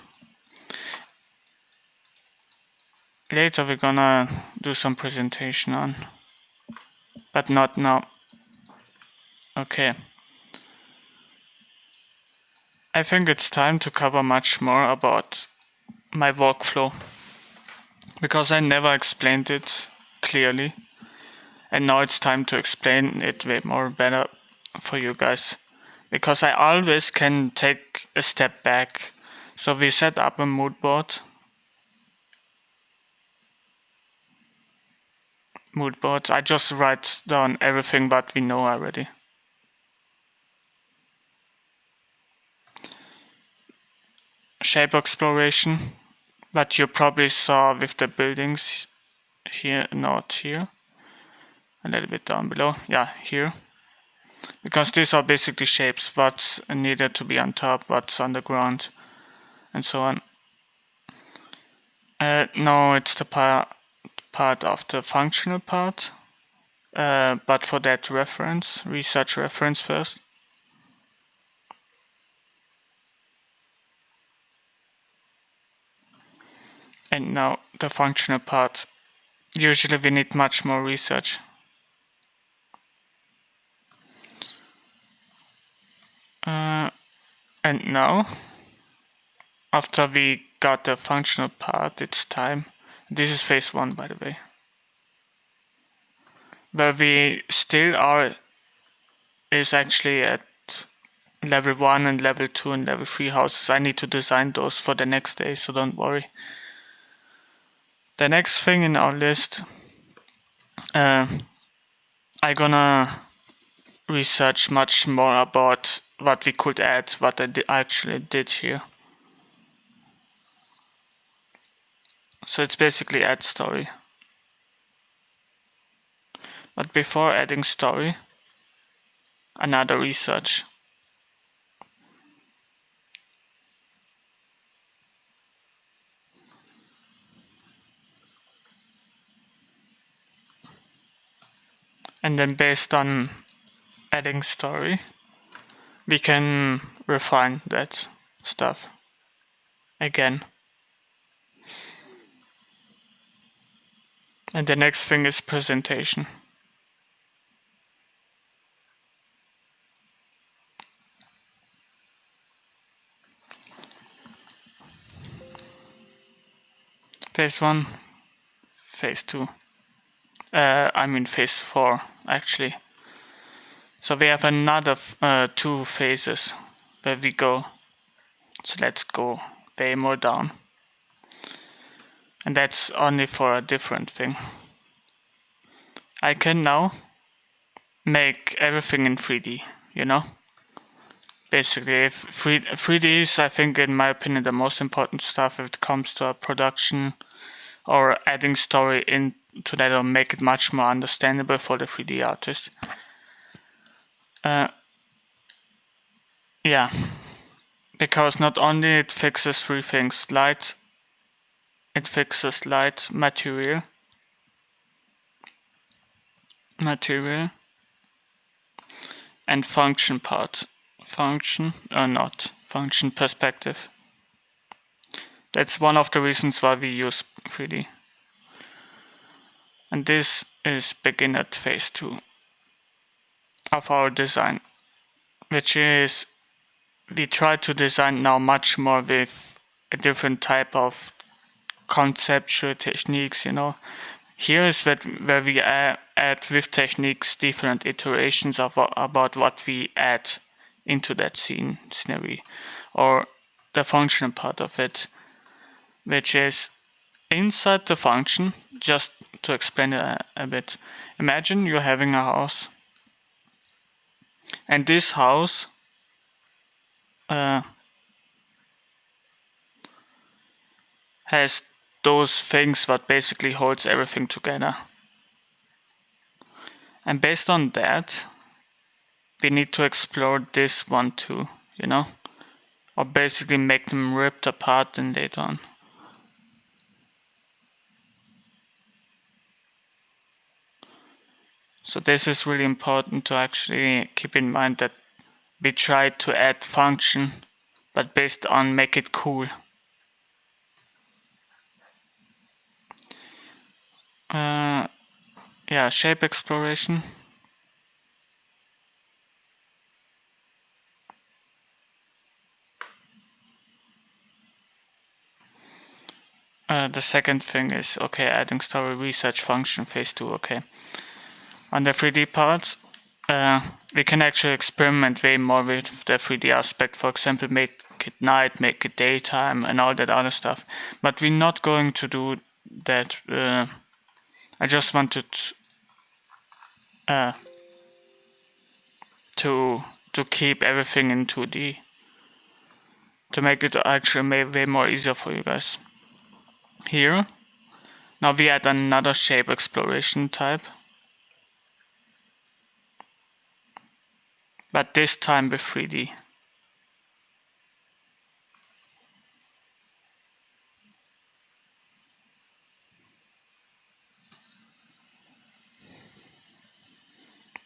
Later we're gonna do some presentation on, but not now. Okay. I think it's time to cover much more about my workflow, because I never explained it clearly, and now it's time to explain it way more better for you guys, because I always can take a step back. So we set up a mood board. I just write down everything that we know already. Shape exploration, that you probably saw with the buildings here, not here, a little bit down below, yeah, here, because these are basically shapes, what's needed to be on top, what's on the ground, and so on. No, it's the part of the functional part, but for that research reference first. And now the functional part. Usually we need much more research. And now, after we got the functional part, it's time. This is phase 1, by the way. Where we still are is actually at level 1 and level 2 and level 3 houses. I need to design those for the next day, so don't worry. The next thing in our list, I'm gonna research much more about what we could add, what I actually did here. So it's basically add story. But before adding story, another research. And then based on adding story, we can refine that stuff again. And the next thing is presentation. Phase 1, phase 2. I mean phase 4 actually. So we have another 2 phases where we go. So let's go way more down. And that's only for a different thing. I can now make everything in 3D, you know? Basically, if 3D is, I think, in my opinion, the most important stuff if it comes to a production or adding story into that or make it much more understandable for the 3D artist. Yeah, because not only it fixes 3 things, light, it fixes light, material, and function part. Function or not, function perspective. That's one of the reasons why we use 3D. And this is begin at phase 2 of our design, which is we try to design now much more with a different type of conceptual techniques, you know. Here is where we add with techniques different iterations of about what we add into that scenery, or the function part of it, which is inside the function. Just to explain it a bit, imagine you're having a house, and this house has those things that basically holds everything together. And based on that, we need to explore this one too, you know? Or basically make them ripped apart and later on. So this is really important to actually keep in mind, that we try to add function, but based on make it cool. Yeah, shape exploration. The second thing is, okay, adding story, research, function, phase 2, okay. On the 3D parts, we can actually experiment way more with the 3D aspect. For example, make it night, make it daytime, and all that other stuff. But we're not going to do that. I just wanted to keep everything in 2D, to make it actually way more easier for you guys. Here, now we add another shape exploration type, but this time with 3D.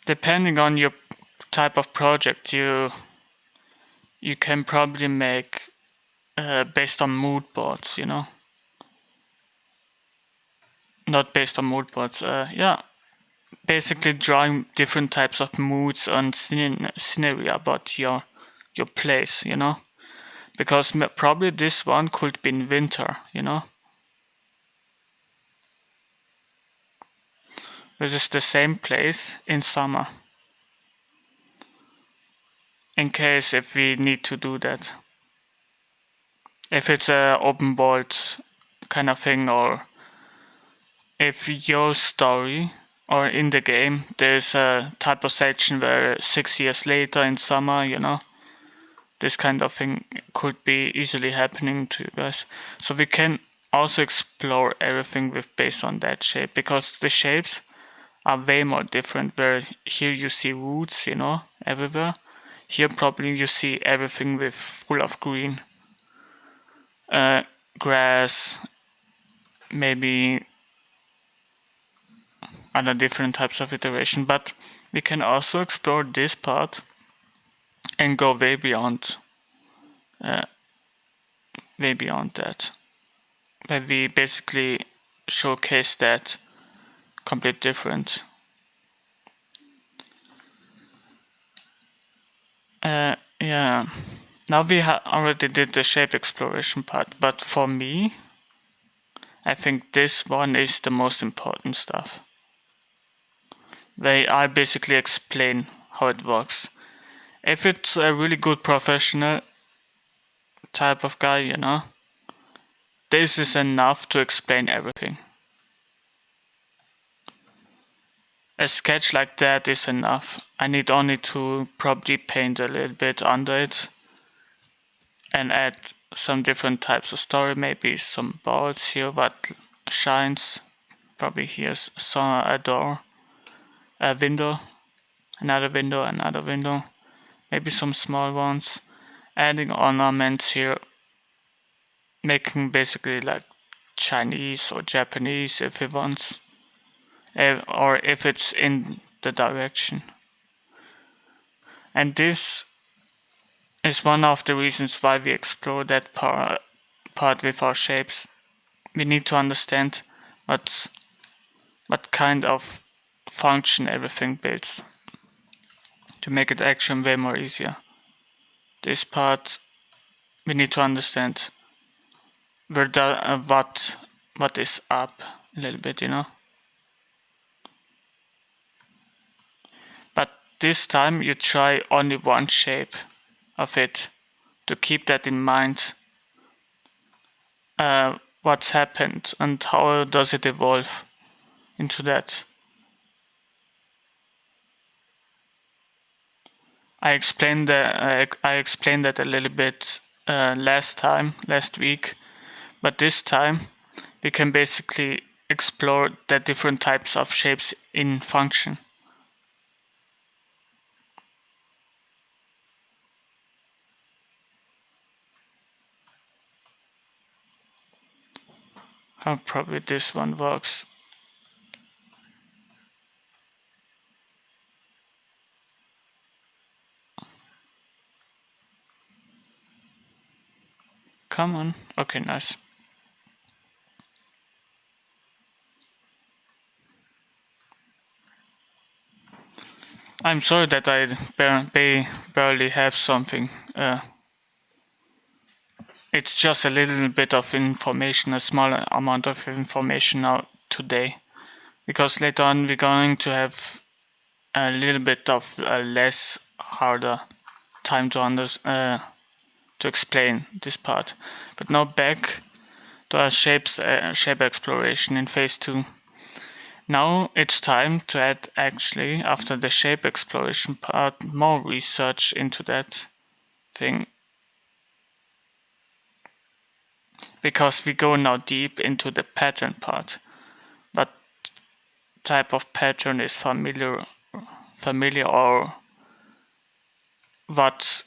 Depending on your type of project, you can probably make based on mood boards, you know. not based on mood boards. Yeah, basically drawing different types of moods and scenery about your place, you know, because probably this one could be in winter, you know. This is the same place in summer, in case if we need to do that. If it's a open world kind of thing, or if your story or in the game there's a type of section where 6 years later in summer, you know, this kind of thing could be easily happening to you guys. So we can also explore everything with based on that shape, because the shapes are way more different. Where here you see woods, you know, everywhere. Here probably you see everything with full of green, grass, maybe other different types of iteration. But we can also explore this part and go way beyond that, where we basically showcase that complete different. Yeah, now we already did the shape exploration part, but for me, I think this one is the most important stuff, where I basically explain how it works. If it's a really good professional type of guy, you know, this is enough to explain everything. A sketch like that is enough. I need only to probably paint a little bit under it and add some different types of story, maybe some balls here what shines. Probably here's a door, a window, another window, maybe some small ones, adding ornaments here, making basically like Chinese or Japanese if it wants, or if it's in the direction. And this is one of the reasons why we explore that part with our shapes. We need to understand what kind of function everything builds to make it actually way more easier. This part we need to understand where what is up a little bit, you know. But this time you try only one shape of it to keep that in mind. What's happened and how does it evolve into that. I explained that a little bit last week, but this time we can basically explore the different types of shapes in function. How probably this one works. Come on. Okay, nice. I'm sorry that I barely have something. It's just a little bit of information, a small amount of information now today. Because later on we're going to have a little bit of less harder time to explain this part. But now back to our shape exploration in phase 2. Now it's time to add, actually, after the shape exploration part, more research into that thing. Because we go now deep into the pattern part. What type of pattern is familiar or what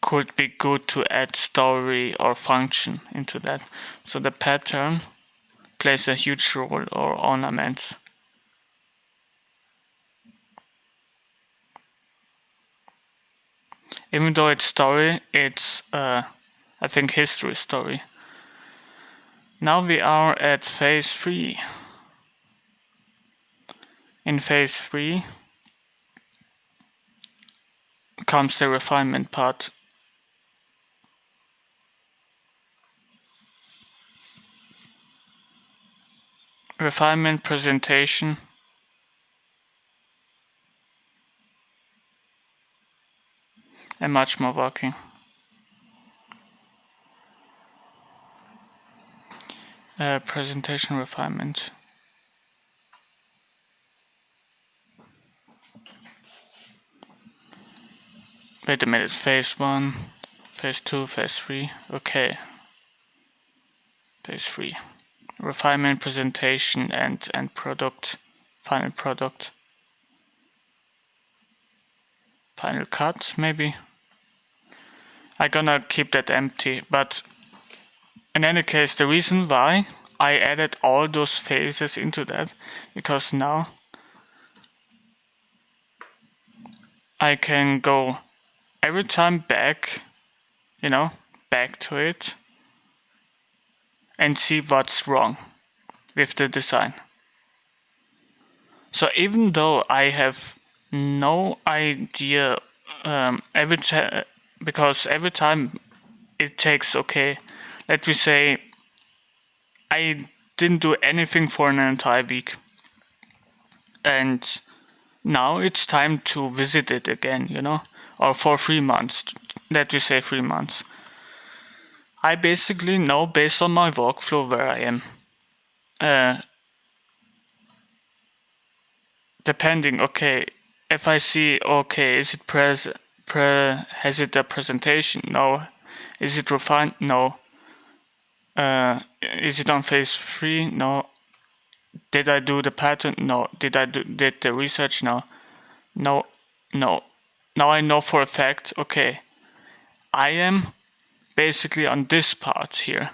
could be good to add story or function into that. So the pattern plays a huge role, or ornaments. Even though it's story, it's I think history story. Now we are at phase 3. In phase 3 comes the refinement part. Refinement, presentation, and much more working. Presentation, refinement. Wait a minute, phase 1, phase 2, phase 3, okay. Phase 3. Refinement, presentation, and product, final product. Final cut, maybe. I'm gonna keep that empty, but in any case, the reason why I added all those phases into that, because now I can go every time back, back to it and see what's wrong with the design. So even though I have no idea because every time it takes, okay, let me say I didn't do anything for an entire week, and now it's time to visit it again, or for 3 months, let me say 3 months. I basically know based on my workflow where I am. Depending, okay, if I see, okay, is it has it a presentation? No. Is it refined? No. Is it on phase 3? No. Did I do the pattern? No. Did the research? No. No. Now I know for a fact, okay, I am basically on this part here.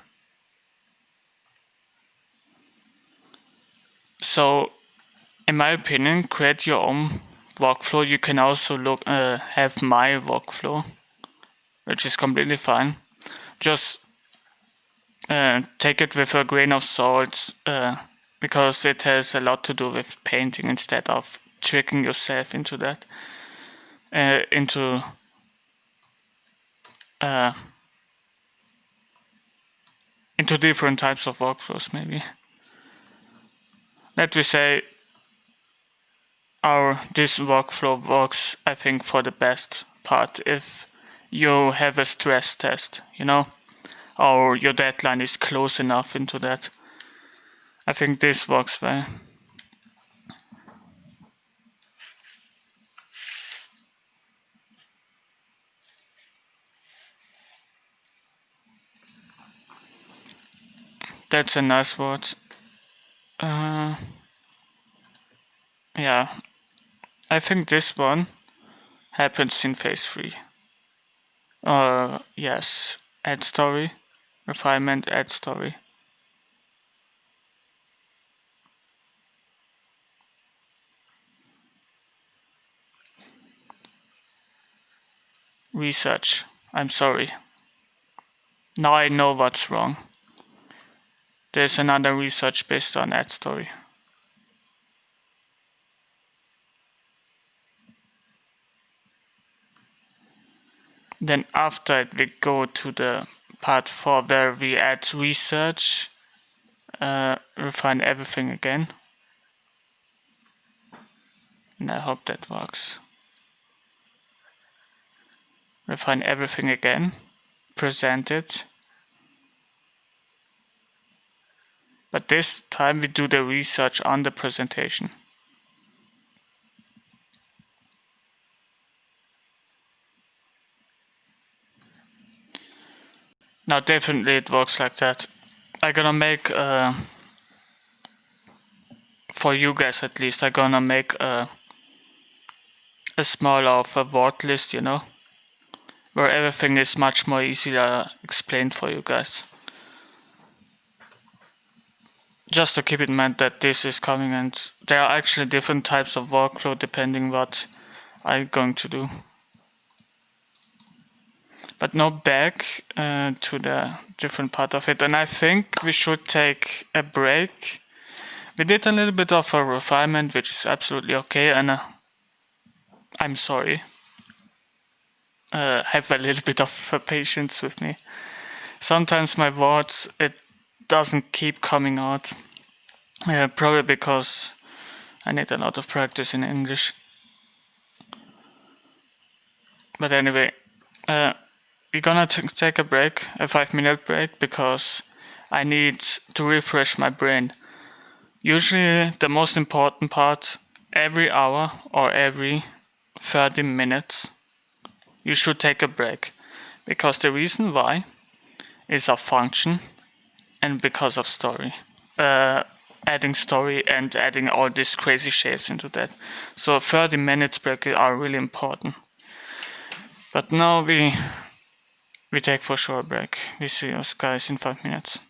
So, in my opinion, create your own workflow. You can also have my workflow, which is completely fine. Just take it with a grain of salt, because it has a lot to do with painting instead of tricking yourself into that, into different types of workflows. Maybe let me say this workflow works, I think, for the best part if you have a stress test, or your deadline is close enough into that. I think this works well. That's a nice word. Yeah, I think this one happens in phase 3. Yes, add story, refinement, add story. Research, I'm sorry. Now I know what's wrong. There's another research based on add story. Then after it, we go to the part 4 where we add research, refine everything again. And I hope that works. Refine everything again, present it. But this time we do the research on the presentation. Now definitely it works like that. I'm gonna make, for you guys at least, I'm gonna make a small of a word list, where everything is much more easier explained for you guys. Just to keep in mind that this is coming, and there are actually different types of workflow depending what I'm going to do. But now back to the different part of it, and I think we should take a break We did a little bit of a refinement, which is absolutely okay, and I'm sorry. Have a little bit of patience with me. Sometimes my words, it doesn't keep coming out. Probably because I need a lot of practice in English. But anyway, we're gonna take a break, a 5-minute break, because I need to refresh my brain. Usually the most important part, every hour or every 30 minutes, you should take a break. Because the reason why is a function and because of story. Adding story and adding all these crazy shapes into that. So 30 minutes break are really important. But now we take for sure a break. We see you guys in 5 minutes.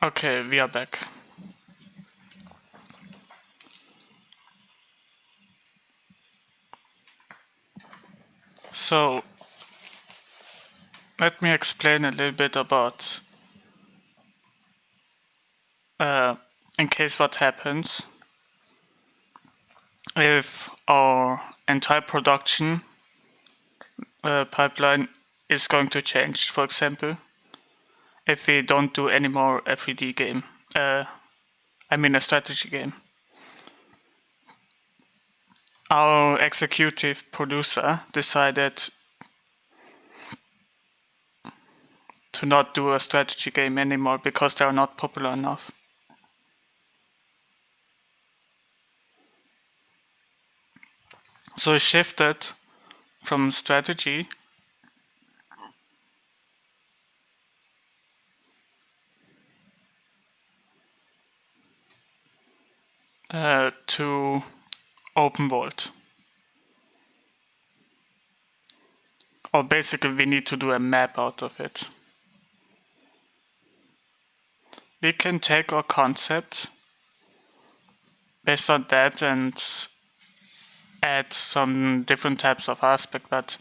Okay, we are back. So, let me explain a little bit about in case what happens if our entire production pipeline is going to change. For example, if we don't do any more FED game, I mean a strategy game. Our executive producer decided to not do a strategy game anymore because they are not popular enough. So he shifted from strategy to open world. Or basically we need to do a map out of it. We can take our concept based on that and add some different types of aspect, but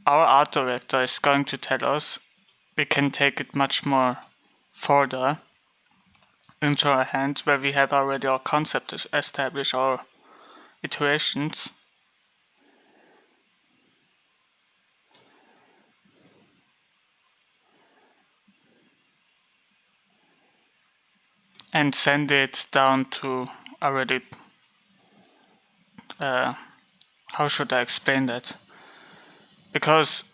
our art director is going to tell us we can take it much more further into our hands where we have already our concept established, our iterations. And send it down to already, how should I explain that? Because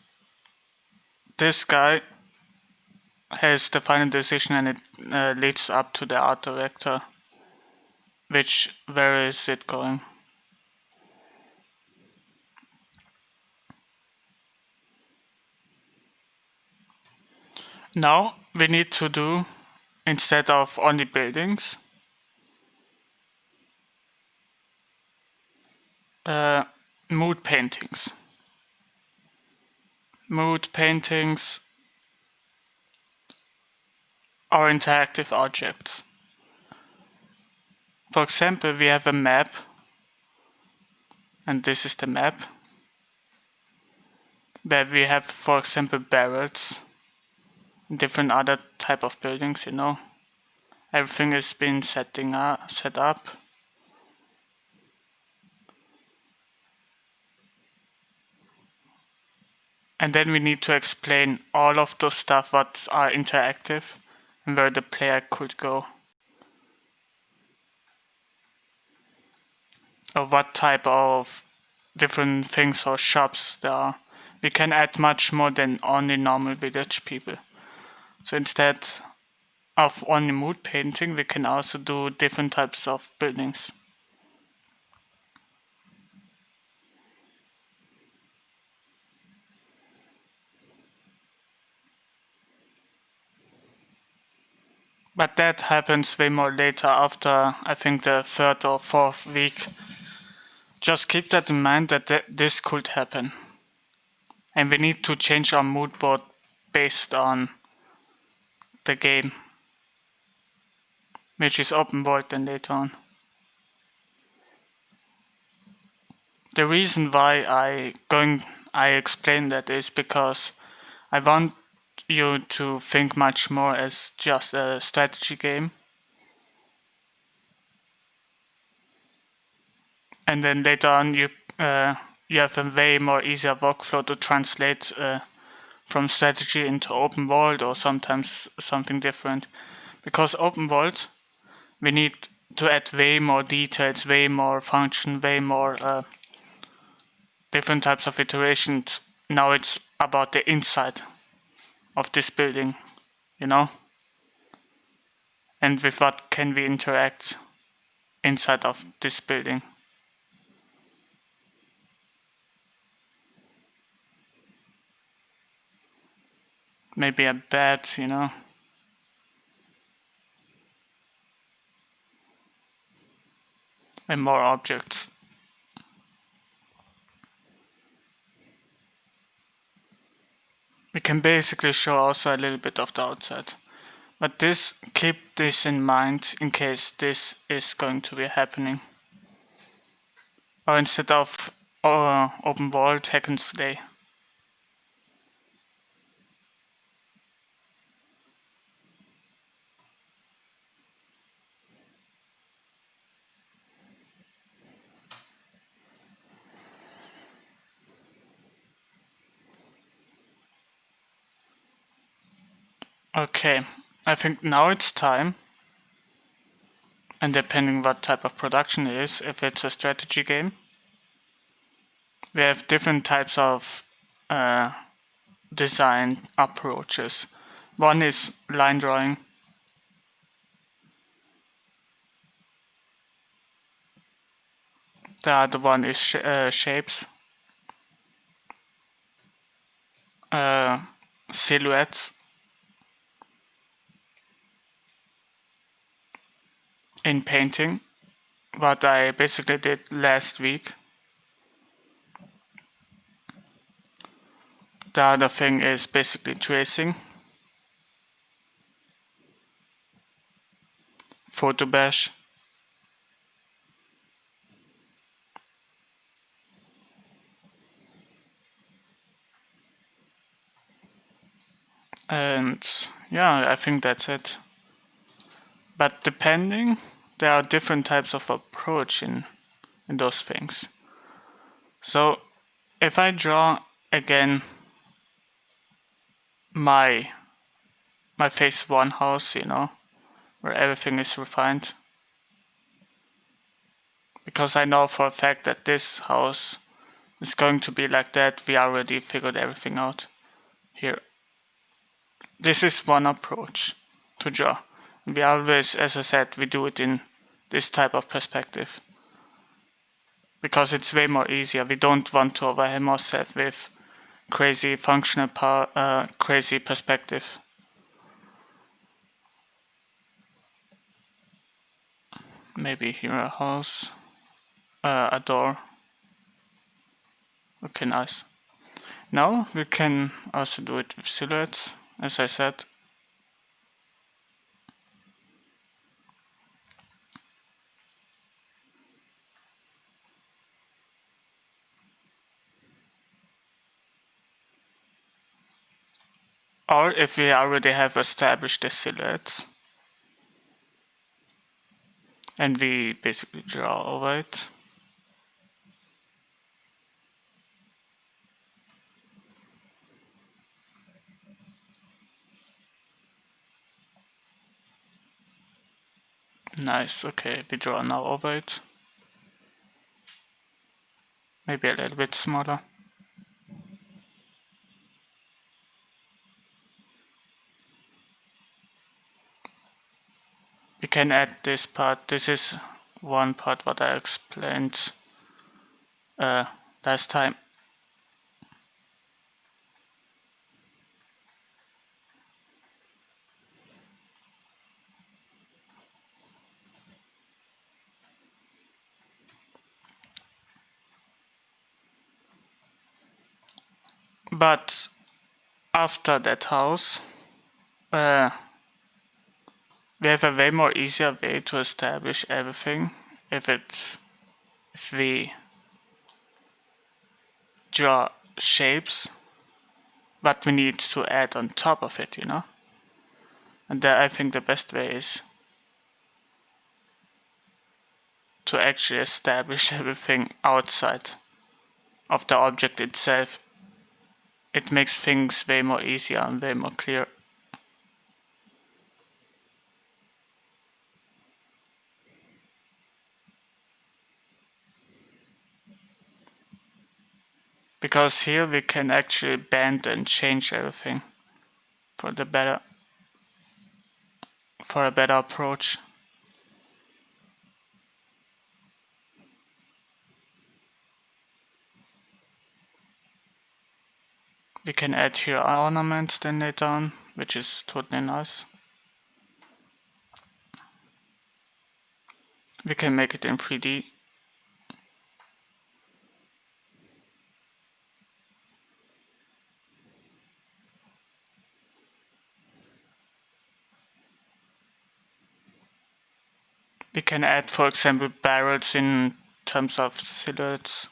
this guy has the final decision and it leads up to the art director. Where is it going? Now we need to do, instead of only buildings, mood paintings. Mood paintings are interactive objects. For example, we have a map, and this is the map, where we have, for example, barrels, different other type of buildings, you know. Everything is being set up. And then we need to explain all of those stuff what are interactive and where the player could go. Or what type of different things or shops there are. We can add much more than only normal village people. So instead of only mood painting, we can also do different types of buildings. But that happens way more later after, I think, the third or fourth week. Just keep that in mind that this could happen. And we need to change our mood board based on the game, which is open world then later on. The reason why I explain that is because I want you to think much more as just a strategy game. And then later on you have a way more easier workflow to translate from strategy into open world or sometimes something different. Because open world, we need to add way more details, way more function, way more different types of iterations. Now it's about the inside of this building, you know? And with what can we interact inside of this building. Maybe a bed, you know? And more objects. We can basically show also a little bit of the outside. But keep this in mind in case this is going to be happening. Or instead of open world, hack and slay. Okay, I think now it's time. And depending what type of production it is, if it's a strategy game, we have different types of design approaches. One is line drawing. The other one is shapes, silhouettes. In painting, what I basically did last week. The other thing is basically tracing, photo bash, and yeah, I think that's it. But depending, there are different types of approach in those things. So if I draw again my phase 1 house, where everything is refined, because I know for a fact that this house is going to be like that, we already figured everything out here. This is one approach to draw. We always, as I said, we do it in this type of perspective because it's way more easier. We don't want to overwhelm ourselves with crazy functional power, crazy perspective. Maybe here a house, a door. Okay, nice. Now we can also do it with silhouettes, as I said. Or if we already have established the silhouettes and we basically draw over it. Nice, okay, we draw now over it. Maybe a little bit smaller. We can add this part. This is one part what I explained last time. But after that house, we have a way more easier way to establish everything if we draw shapes, but we need to add on top of it, And I think the best way is to actually establish everything outside of the object itself. It makes things way more easier and way more clear. Because here we can actually bend and change everything for a better approach. We can add here ornaments then later on, which is totally nice. We can make it in 3D. We can add, for example, barrels in terms of silhouettes.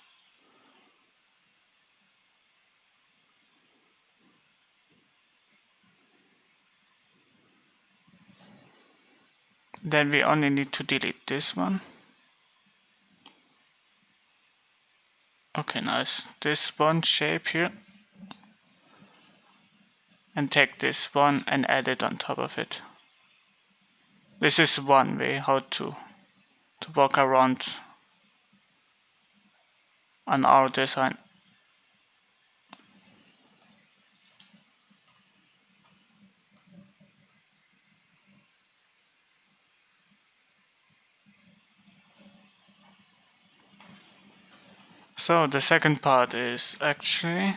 Then we only need to delete this one. Okay, nice. This one shape here. And take this one and add it on top of it. This is one way how to walk around on our design. So the second part is actually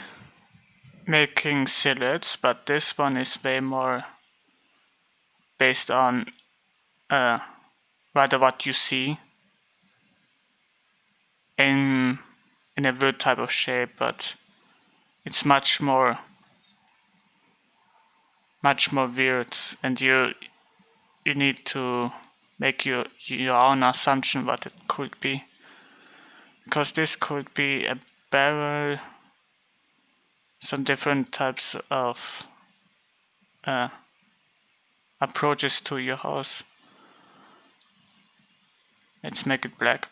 making silhouettes, but this one is way more based on rather what you see in a wood type of shape, but it's much more weird, and you need to make your own assumption what it could be, because this could be a barrel, some different types of approaches to your house. Let's make it black.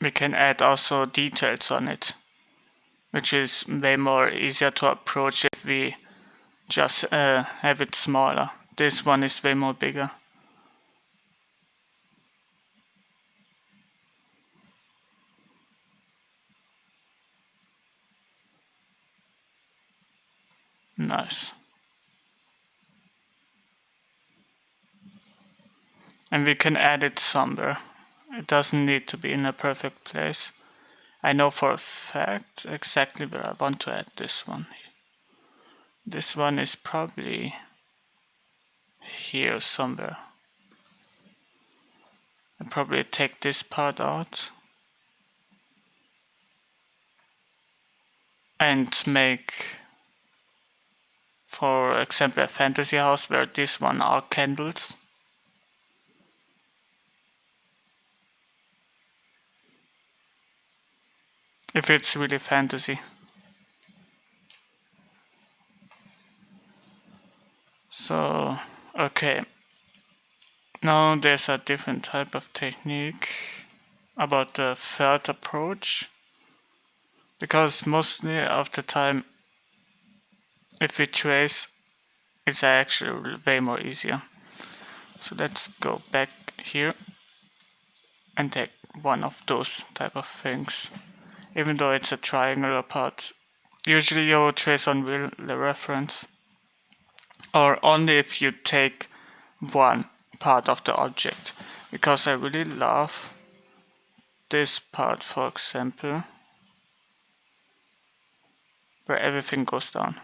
We can add also details on it, which is way more easier to approach if we just have it smaller. This one is way more bigger. Nice. And we can add it somewhere. It doesn't need to be in a perfect place. I know for a fact exactly where I want to add this one. This one is probably here somewhere. I'll probably take this part out and make, for example, a fantasy house where this one are candles. If it's really fantasy. So, okay. Now there's a different type of technique about the third approach. Because mostly of the time, if we trace, it's actually way more easier. So let's go back here and take one of those type of things. Even though it's a triangular part, usually you trace on the reference, or only if you take one part of the object. Because I really love this part, for example, where everything goes down.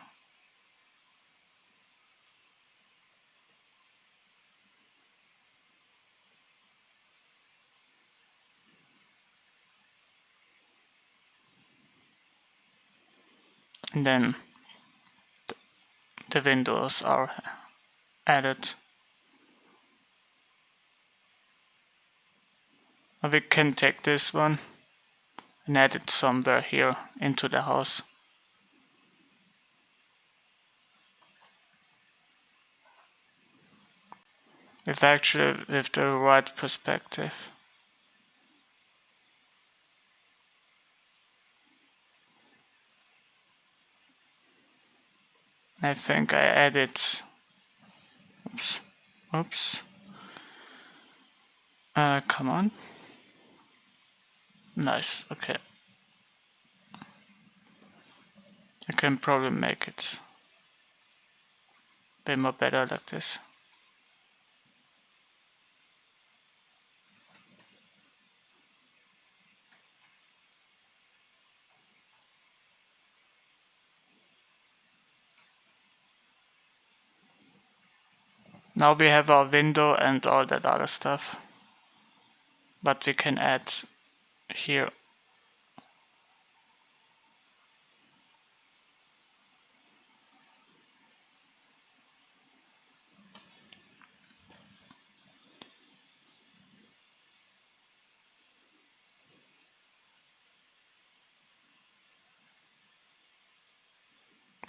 And then the windows are added. Or we can take this one and add it somewhere here into the house. With actually with the right perspective. I think I added, oops, come on, nice, okay. I can probably make it way more better like this. Now we have our window and all that other stuff, but we can add here.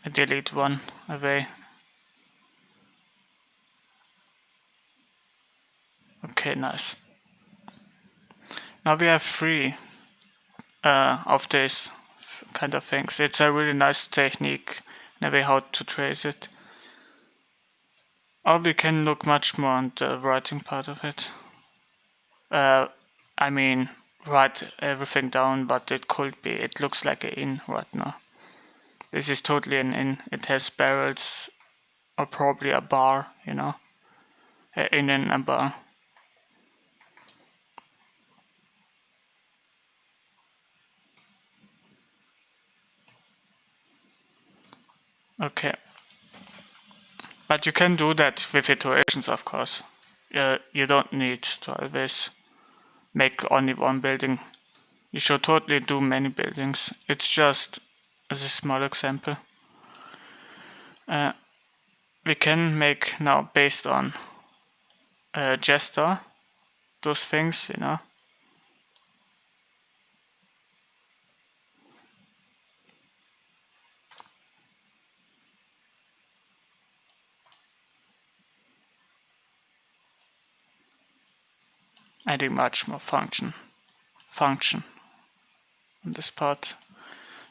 I delete one away. Okay, nice. Now we have 3 of these kind of things. It's a really nice technique in a way how to trace it. Or we can look much more on the writing part of it. I mean, write everything down, but it could be. It looks like an inn right now. This is totally an inn. It has barrels, or probably a bar, you know, an inn and a bar. Okay. But you can do that with iterations, of course. You don't need to always make only one building. You should totally do many buildings. It's just as a small example. We can make now based on Jester those things, you know. Adding much more function on this part,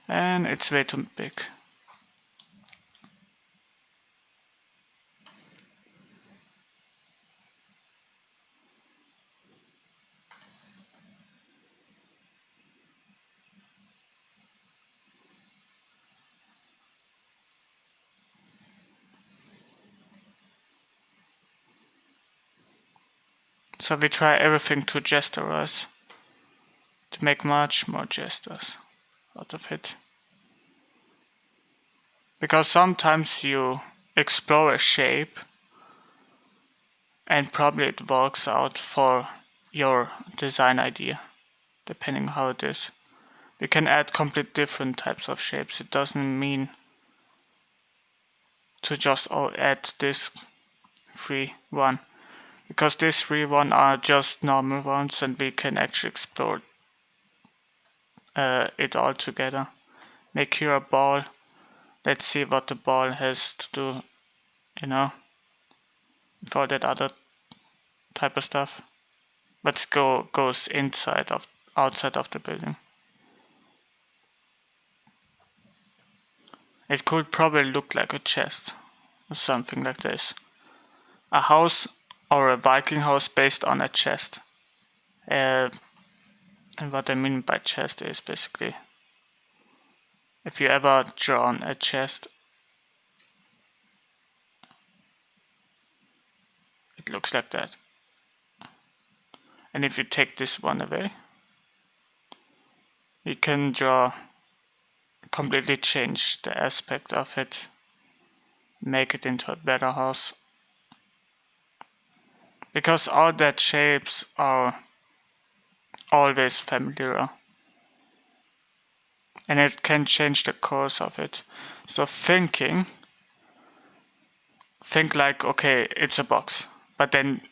and it's way too big. So we try everything to gesterize, to make much more gestures out of it. Because sometimes you explore a shape and probably it works out for your design idea, depending how it is. We can add complete different types of shapes. It doesn't mean to just add this 3-1, because these 3-1 are just normal ones and we can actually explore it all together. Make here a ball. Let's see what the ball has to do, you know, with all that other type of stuff. But goes outside of the building. It could probably look like a chest or something like this. A house or a Viking house based on a chest. And what I mean by chest is basically, if you ever drawn a chest, it looks like that. And if you take this one away, you can completely change the aspect of it, make it into a better house. Because all that shapes are always familiar. And it can change the course of it. So think like, okay, it's a box, but then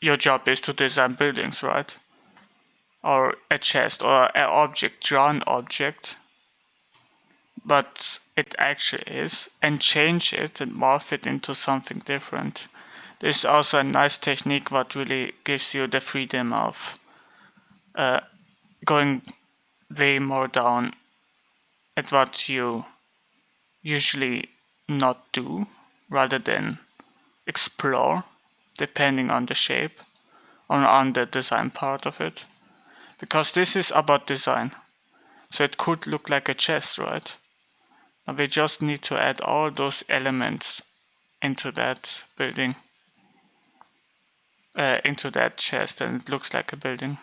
your job is to design buildings, right? Or a chest or an object, drawn object, but it actually is, and change it and morph it into something different. There's also a nice technique what really gives you the freedom of going way more down at what you usually not do, rather than explore, depending on the shape or on the design part of it. Because this is about design. So it could look like a chest, right? And we just need to add all those elements into that building, into that chest, and it looks like a building.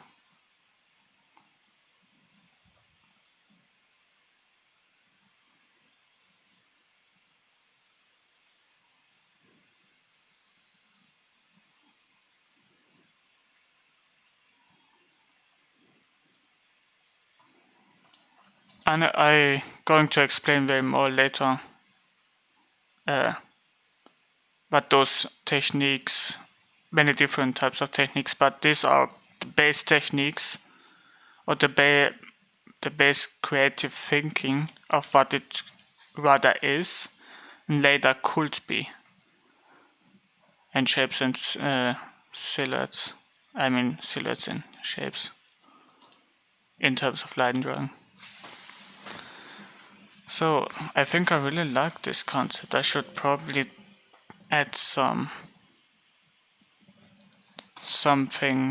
And I'm going to explain way more later but those techniques, many different types of techniques, but these are the base techniques or the base creative thinking of what it rather is and later could be. And shapes and silhouettes. I mean silhouettes and shapes in terms of line drawing. So I think I really like this concept. I should probably add something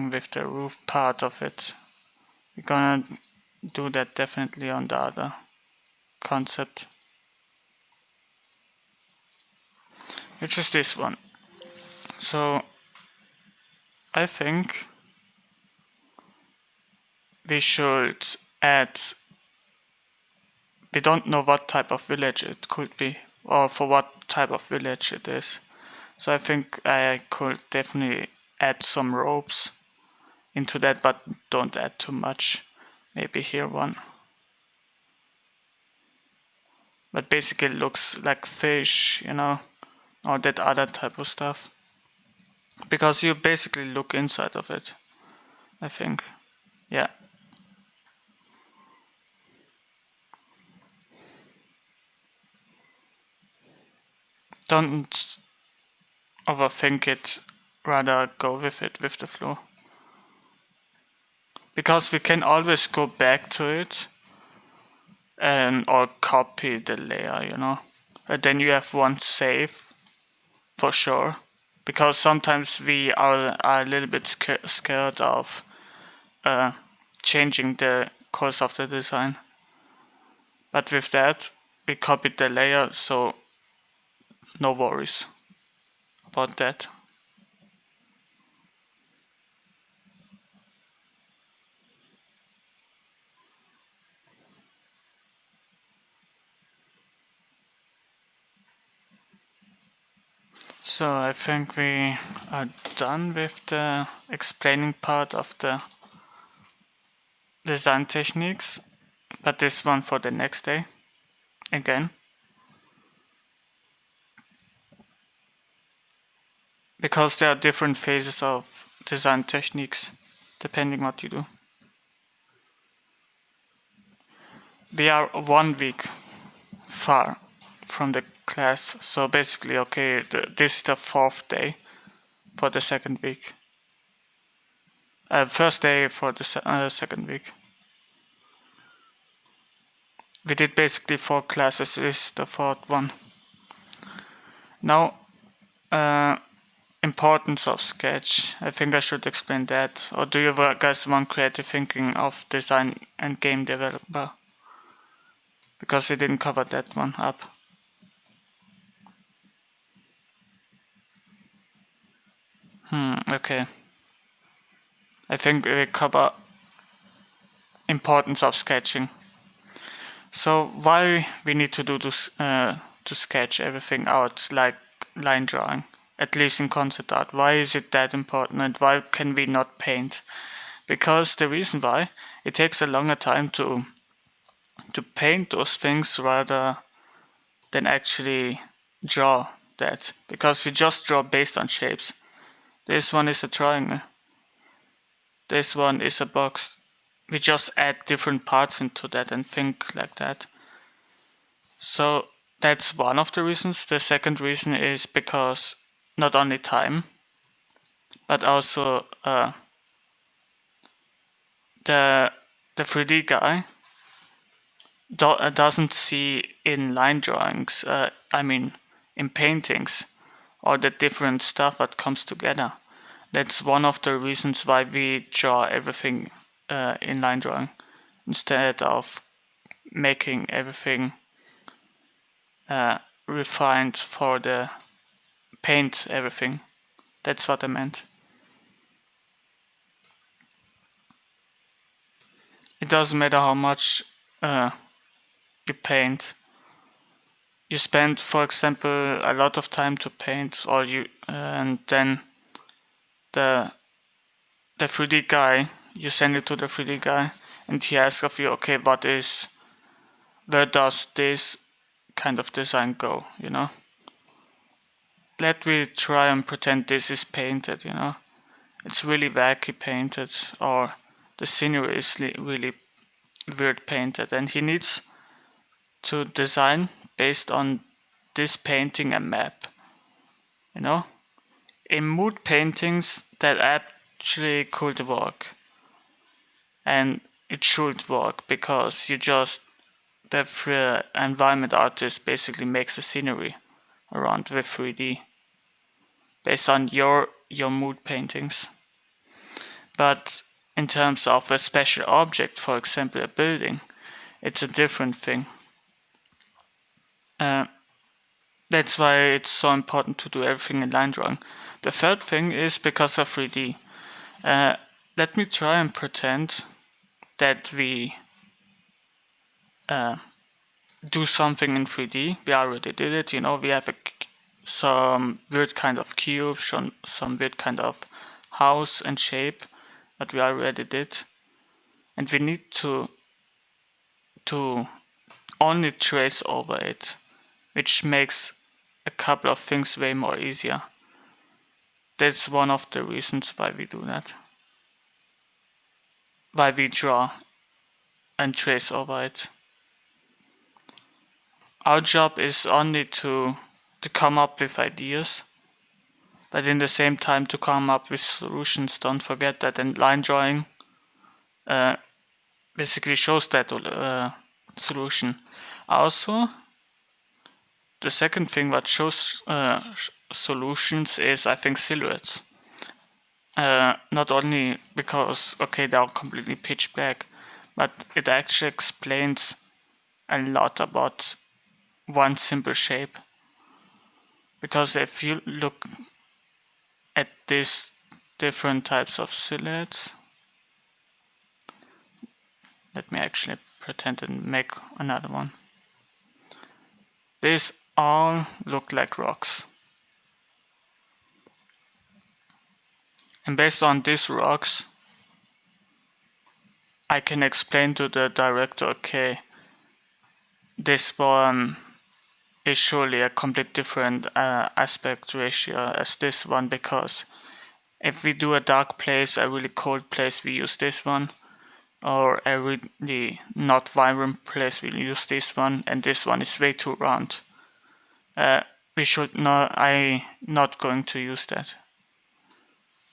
with the roof part of it. We're gonna do that definitely on the other concept, which is this one. So I think we should add, we don't know what type of village it could be or for what type of village it is. So I think I could definitely add some ropes into that, but don't add too much. Maybe here one. But basically it looks like fish, you know, or that other type of stuff. Because you basically look inside of it, I think. Yeah. Don't overthink it, rather go with it, with the flow. Because we can always go back to it and or copy the layer, you know. And then you have one save for sure. Because sometimes we are a little bit scared of changing the course of the design. But with that, we copied the layer, so no worries about that. So I think we are done with the explaining part of the design techniques, but this one for the next day again. Because there are different phases of design techniques depending what you do. We are 1 week far from the class, so basically, okay, this is the 4th day for the second week. First day for the second week. We did basically 4 classes, this is the 4th one. Now, importance of sketch. I think I should explain that. Or do you guys want creative thinking of design and game developer? Because we didn't cover that one up. Okay. I think we cover importance of sketching. So why we need to do this to sketch everything out like line drawing, at least in concept art. Why is it that important and why can we not paint? Because the reason why, it takes a longer time to paint those things rather than actually draw that, because we just draw based on shapes. This one is a triangle. This one is a box. We just add different parts into that and think like that. So that's one of the reasons. The second reason is because not only time, but also the 3D guy doesn't see in line drawings, I mean in paintings, or the different stuff that comes together. That's one of the reasons why we draw everything in line drawing instead of making everything refined for the paint everything. That's what I meant. It doesn't matter how much you paint. You spend, for example, a lot of time to paint, or and then the 3D guy, you send it to the 3D guy, and he asks of you, okay, what is where does this kind of design go, you know? Let me try and pretend this is painted, you know? It's really wacky painted, or the scenery is really weird painted, and he needs to design based on this painting a map, you know? In mood paintings, that actually could work. And it should work, because the environment artist basically makes a scenery around with 3D based on your mood paintings. But in terms of a special object, for example a building, it's a different thing. That's why it's so important to do everything in line drawing. The third thing is because of 3D. Let me try and pretend that we do something in 3D. We already did it, you know, we have some weird kind of cube, some weird kind of house and shape that we already did. And we need to only trace over it, which makes a couple of things way more easier. That's one of the reasons why we do that. Why we draw and trace over it. Our job is only to come up with ideas, but in the same time to come up with solutions. Don't forget that, and line drawing basically shows that solution. Also, the second thing that shows solutions is, I think, silhouettes. Not only because, okay, they are completely pitch black, but it actually explains a lot about one simple shape. Because if you look at these different types of silhouettes, let me actually pretend and make another one. These all look like rocks. And based on these rocks, I can explain to the director, okay, this one is surely a complete different aspect ratio as this one, because if we do a dark place, a really cold place, we use this one, or a really not vibrant place, we use this one, and this one is way too round. I'm not going to use that.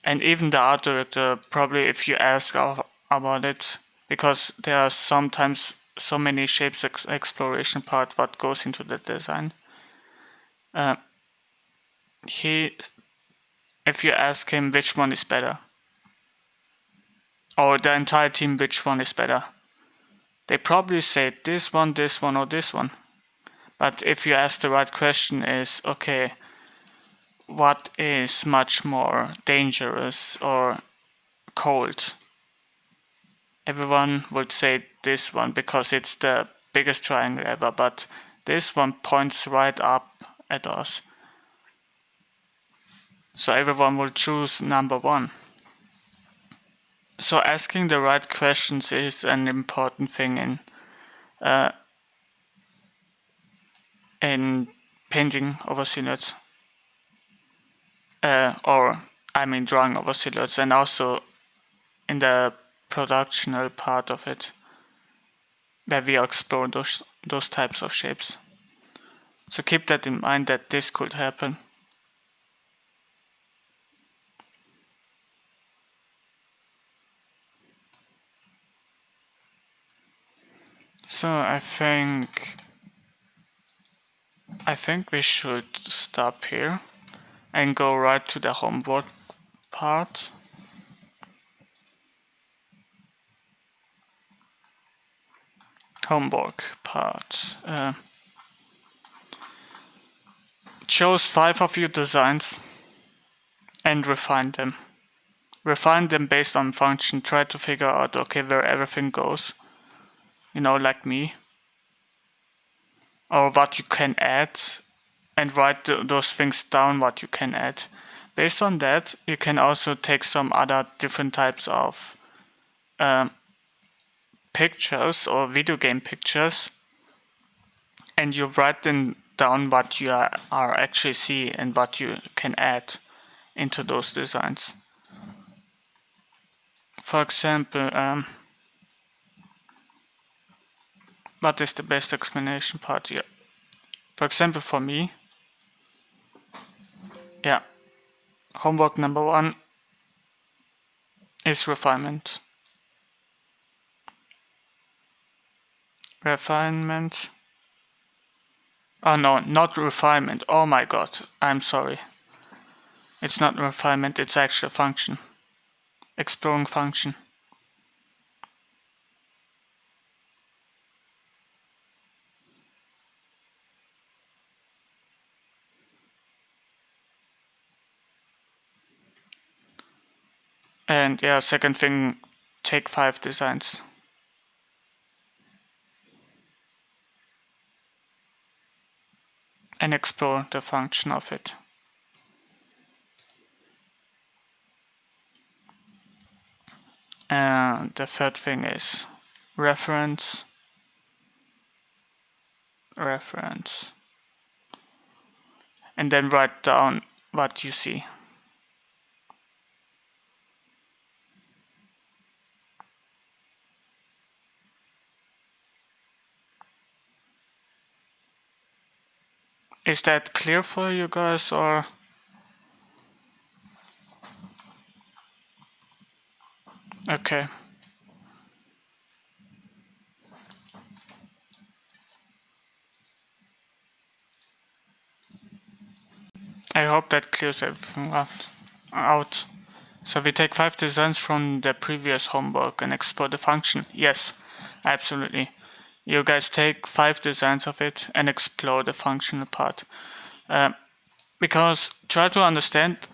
And even the art director, probably if you ask about it, because there are sometimes so many shapes exploration part what goes into the design. If you ask him which one is better, or the entire team which one is better, they probably say this one, or this one. But if you ask the right question is, okay, what is much more dangerous or cold? Everyone would say this one because it's the biggest triangle ever, but this one points right up at us. So everyone will choose number one. So asking the right questions is an important thing in painting over silhouettes. Drawing over silhouettes, and also in the productional part of it, where we explore those types of shapes. So keep that in mind, that this could happen. So I think we should stop here and go right to the homework part. Choose 5 of your designs and refine them. Refine them based on function. Try to figure out, okay, where everything goes. You know, like me. Or what you can add, and write those things down, what you can add. Based on that, you can also take some other different types of pictures or video game pictures and you write down what you are actually see and what you can add into those designs. For example, what is the best explanation part here? For example, for me, yeah, homework number 1 is refinement. Refinement. Oh no, not refinement. Oh my god, I'm sorry. It's not refinement, it's actually a function. Exploring function. And yeah, second thing, take 5 designs. And explore the function of it. And the third thing is reference. And then write down what you see. Is that clear for you guys, or? Okay. I hope that clears everything out. So we take 5 designs from the previous homework and explore the function. Yes, absolutely. You guys take 5 designs of it and explore the functional part. Because try to understand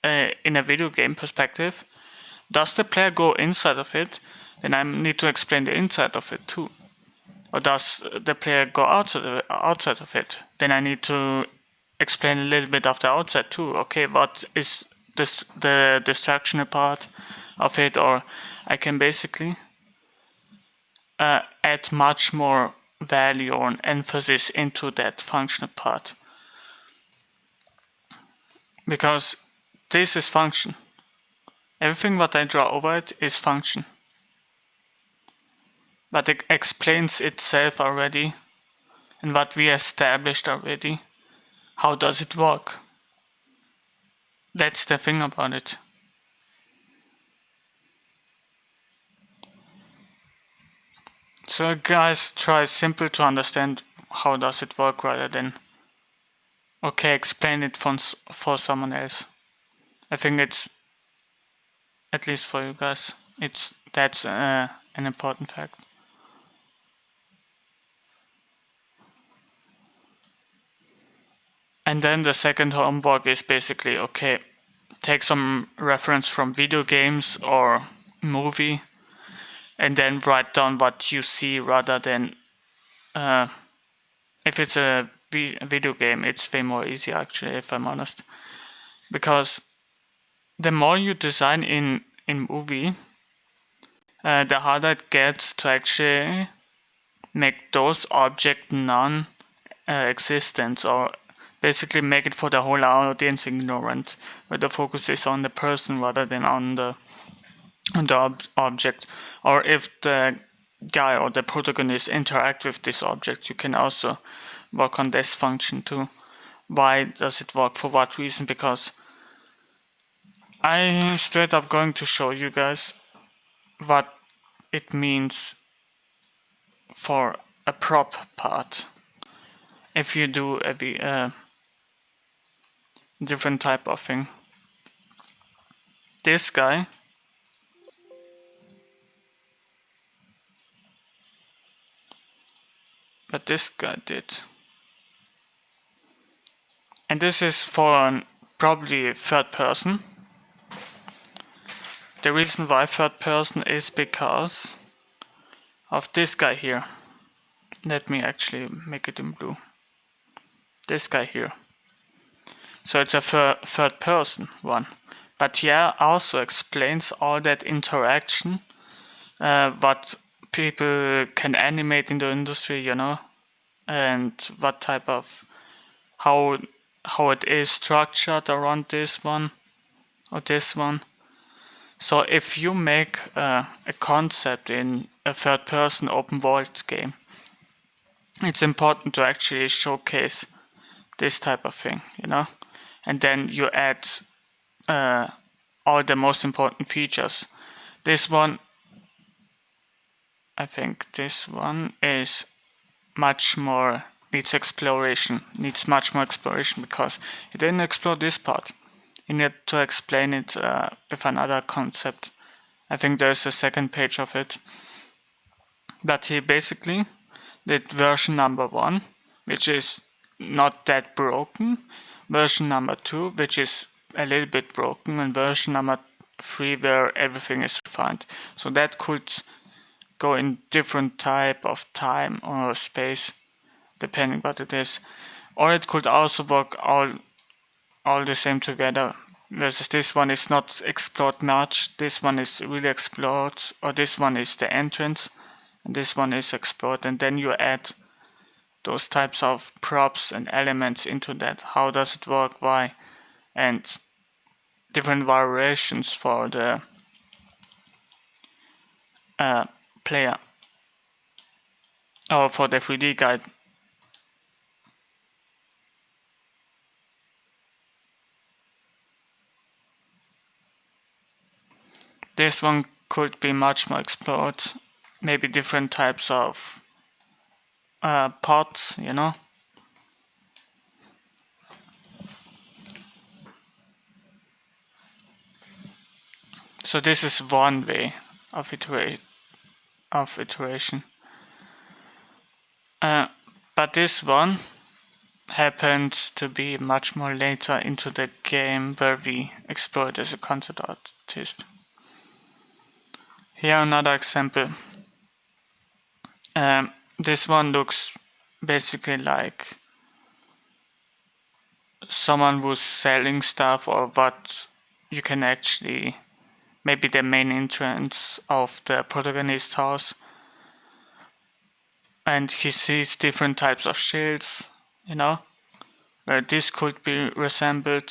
in a video game perspective, does the player go inside of it? Then I need to explain the inside of it too. Or does the player go outside of it? Then I need to explain a little bit of the outside too. Okay, what is this, the distractional part of it? Or I can basically add much more value or an emphasis into that functional part. Because this is function. Everything what I draw over it is function. But it explains itself already, and what we established already. How does it work? That's the thing about it. So guys, try simple to understand how does it work rather than okay, explain it for someone else. I think it's, at least for you guys, that's an important fact. And then the second homework is basically, okay, take some reference from video games or movie and then write down what you see rather than, if it's a video game, it's way more easy actually, if I'm honest. Because the more you design in movie, the harder it gets to actually make those objects non-existent or basically make it for the whole audience ignorant, where the focus is on the person rather than on the object. Or if the guy or the protagonist interact with this object, you can also work on this function too. Why does it work? For what reason? Because I'm straight up going to show you guys what it means for a prop part if you do a different type of thing. This guy but this guy did. And this is for probably third person. The reason why third person is because of this guy here. Let me actually make it in blue. This guy here. So it's a third person one. But yeah, also explains all that interaction, what people can animate in the industry, you know, and what type of how it is structured around this one or this one. So if you make a concept in a third-person open-world game, it's important to actually showcase this type of thing, you know, and then you add all the most important features. This one, I think this one is much more needs much more exploration because you didn't explore this part. You need to explain it with another concept. I think there's a second page of it. But he basically did version number 1, which is not that broken, version number 2, which is a little bit broken, and version number 3 where everything is refined. So that could go in different type of time or space, depending what it is. Or it could also work all the same together. Versus this one is not explored much, this one is really explored, or this one is the entrance, and this one is explored, and then you add those types of props and elements into that. How does it work, why, and different variations for the player or for the 3D guide. This one could be much more explored, maybe different types of pods, you know. So this is one way of iteration. But this one happens to be much more later into the game where we explore it as a concept artist. Here another example. This one looks basically like someone who's selling stuff, or what you can actually, maybe the main entrance of the protagonist's house, and he sees different types of shields, you know, where this could be resembled,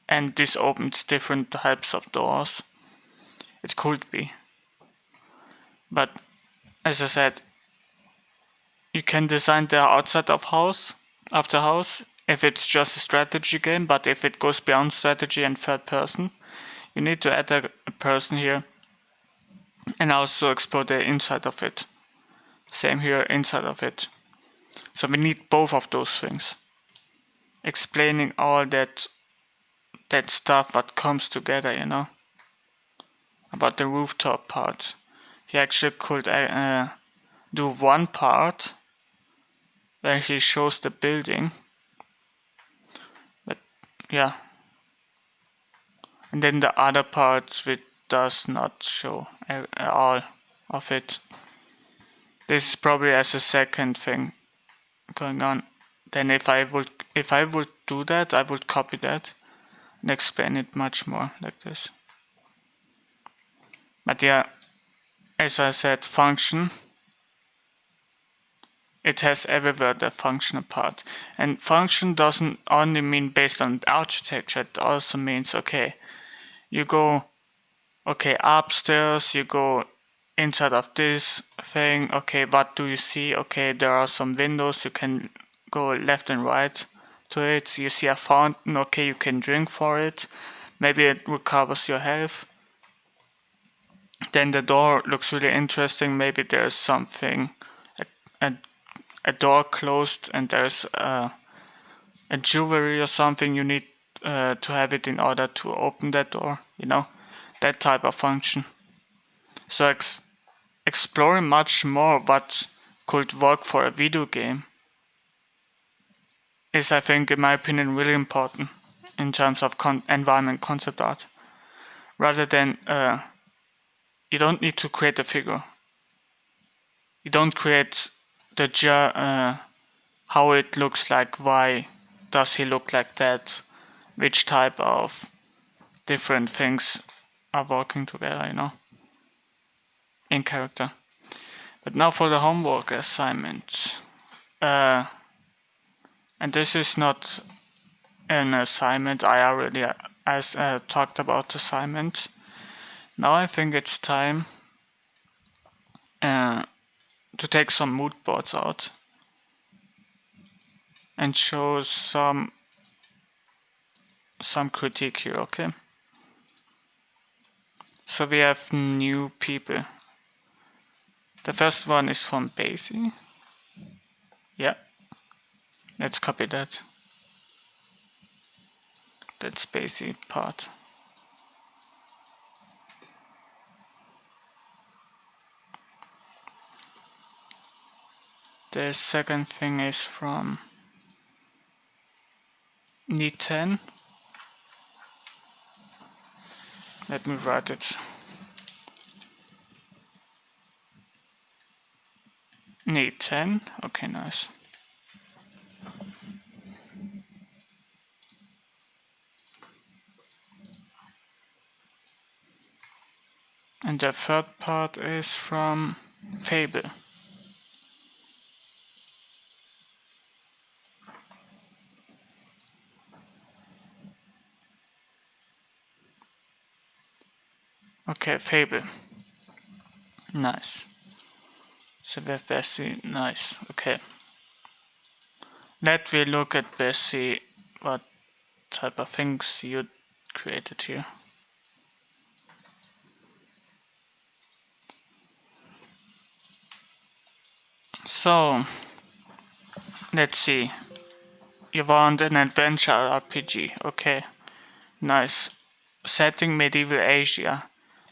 and this opens different types of doors. It could be, but as I said, you can design the outside of the house if it's just a strategy game, but if it goes beyond strategy and third person, you need to add a person here and also explore the inside of it. Same here, inside of it. So we need both of those things. Explaining all that stuff that comes together, you know. About the rooftop part. He actually could do one part where he shows the building. But yeah. And then the other part which does not show all of it. This is probably as a second thing going on. Then if I would do that, I would copy that and explain it much more like this. But yeah, as I said, function. It has everywhere the functional part. And function doesn't only mean based on architecture, it also means, okay, you go, okay, upstairs, you go inside of this thing, okay, what do you see? Okay, there are some windows, you can go left and right to it. You see a fountain, okay, you can drink for it. Maybe it recovers your health. Then the door looks really interesting. Maybe there's something, a door closed, and there's a jewelry or something you need to have it in order to open that door, you know, that type of function. So exploring much more what could work for a video game is, I think, in my opinion, really important in terms of environment concept art. Rather than you don't need to create a figure. You don't create the how it looks like, why does he look like that, which type of different things are working together, you know, in character. But now for the homework assignment. and this is not an assignment. I already talked about assignment. Now I think it's time to take some mood boards out and show some critique here, okay? So we have new people. The first one is from Basie. Yeah, let's copy that. That's Basie part. The second thing is from Need 10. Let me write it. Need 10. Okay, nice. And the third part is from Fable. Okay, Fable. Nice. So we have Basie. Nice. Okay. Let me look at Basie. What type of things you created here? So, let's see. You want an adventure RPG. Okay. Nice. Setting medieval Asia.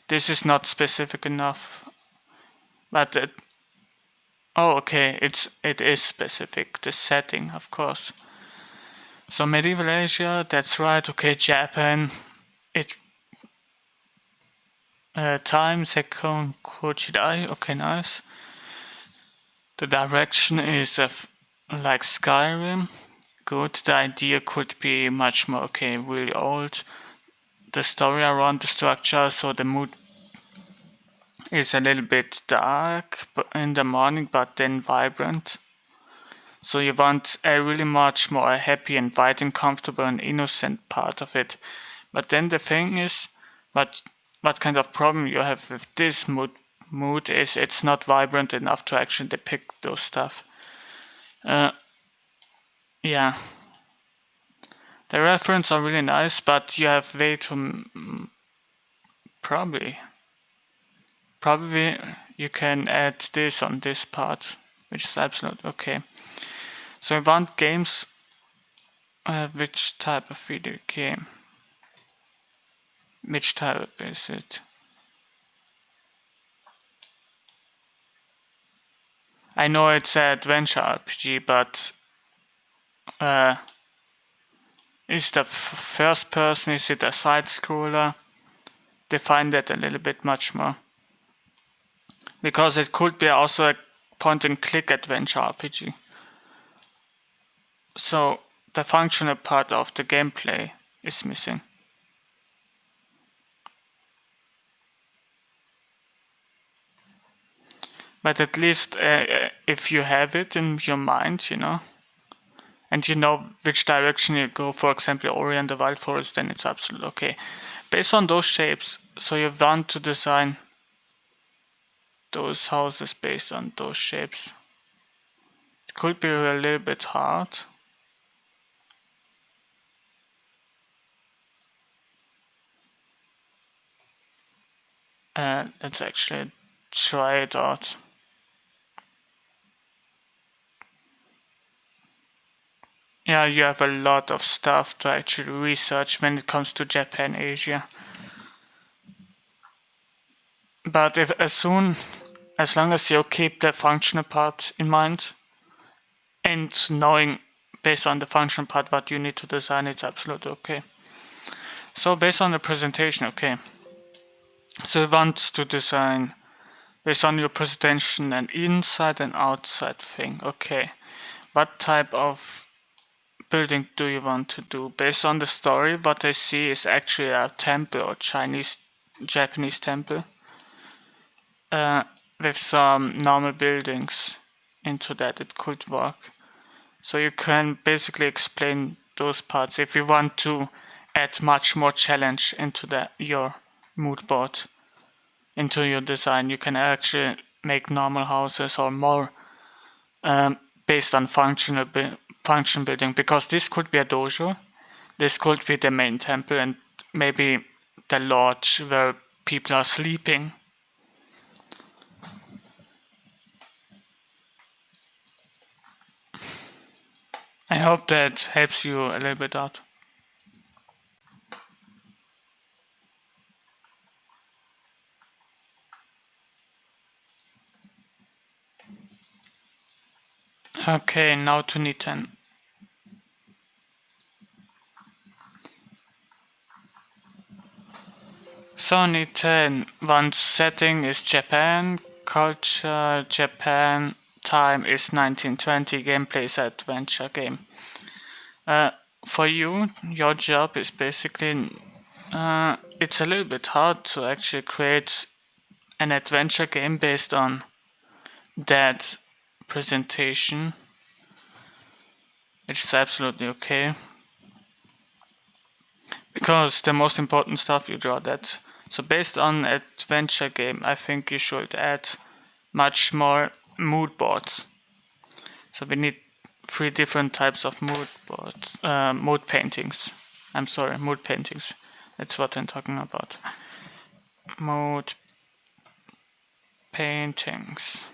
This is not specific enough. But oh, okay. It is specific. The setting, of course. So medieval Asia. That's right. Okay, Japan. Time Sekon Kochidai. Okay, nice. The direction is like Skyrim. Good. The idea could be much more really old. The story around the structure, so the mood is a little bit dark in the morning, but then vibrant. So you want a really much more happy, inviting, comfortable, and innocent part of it. But then the thing is, what kind of problem you have with this mood is it's not vibrant enough to actually depict those stuff. Yeah. The references are really nice, but you have way too... Probably you can add this on this part, which is absolute okay. So I want games... which type of video game? Which type is it? I know it's an adventure RPG, but is the first person, is it a side scroller? Define that a little bit much more. Because it could be also a point and click adventure RPG. So the functional part of the gameplay is missing. But at least if you have it in your mind, and you know which direction you go, for example, Ori and the Wild Forest, then it's absolutely okay. Based on those shapes, so you want to design those houses based on those shapes. It could be a little bit hard. Let's actually try it out. Yeah, you have a lot of stuff to actually research when it comes to Japan, Asia. But as long as you keep the functional part in mind and knowing based on the functional part what you need to design, it's absolutely okay. So based on the presentation, okay. So you want to design based on your presentation an inside and outside thing, okay. What type of building do you want to do? Based on the story, what I see is actually a temple or Japanese temple with some normal buildings into that, it could work. So you can basically explain those parts if you want to add much more challenge into your mood board, into your design. You can actually make normal houses or more based on function building, because this could be a dojo, this could be the main temple, and maybe the lodge where people are sleeping. I hope that helps you a little bit out. Okay, now to Niten. So Niten, one setting is Japan, culture Japan, time is 1920, gameplay is adventure game. For you, your job is basically, it's a little bit hard to actually create an adventure game based on that presentation, which is absolutely okay. Because the most important stuff you draw that. So based on adventure game, I think you should add much more mood boards. So we need 3 different types of mood boards, mood paintings. I'm sorry, mood paintings. That's what I'm talking about. Mood paintings.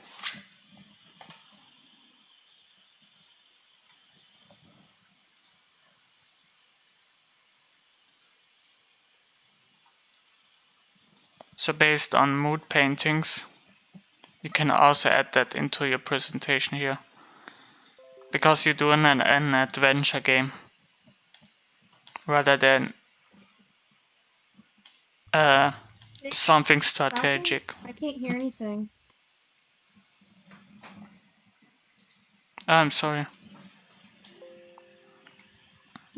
So based on mood paintings, you can also add that into your presentation here. Because you're doing an adventure game rather than something strategic. I can't hear anything. I'm sorry.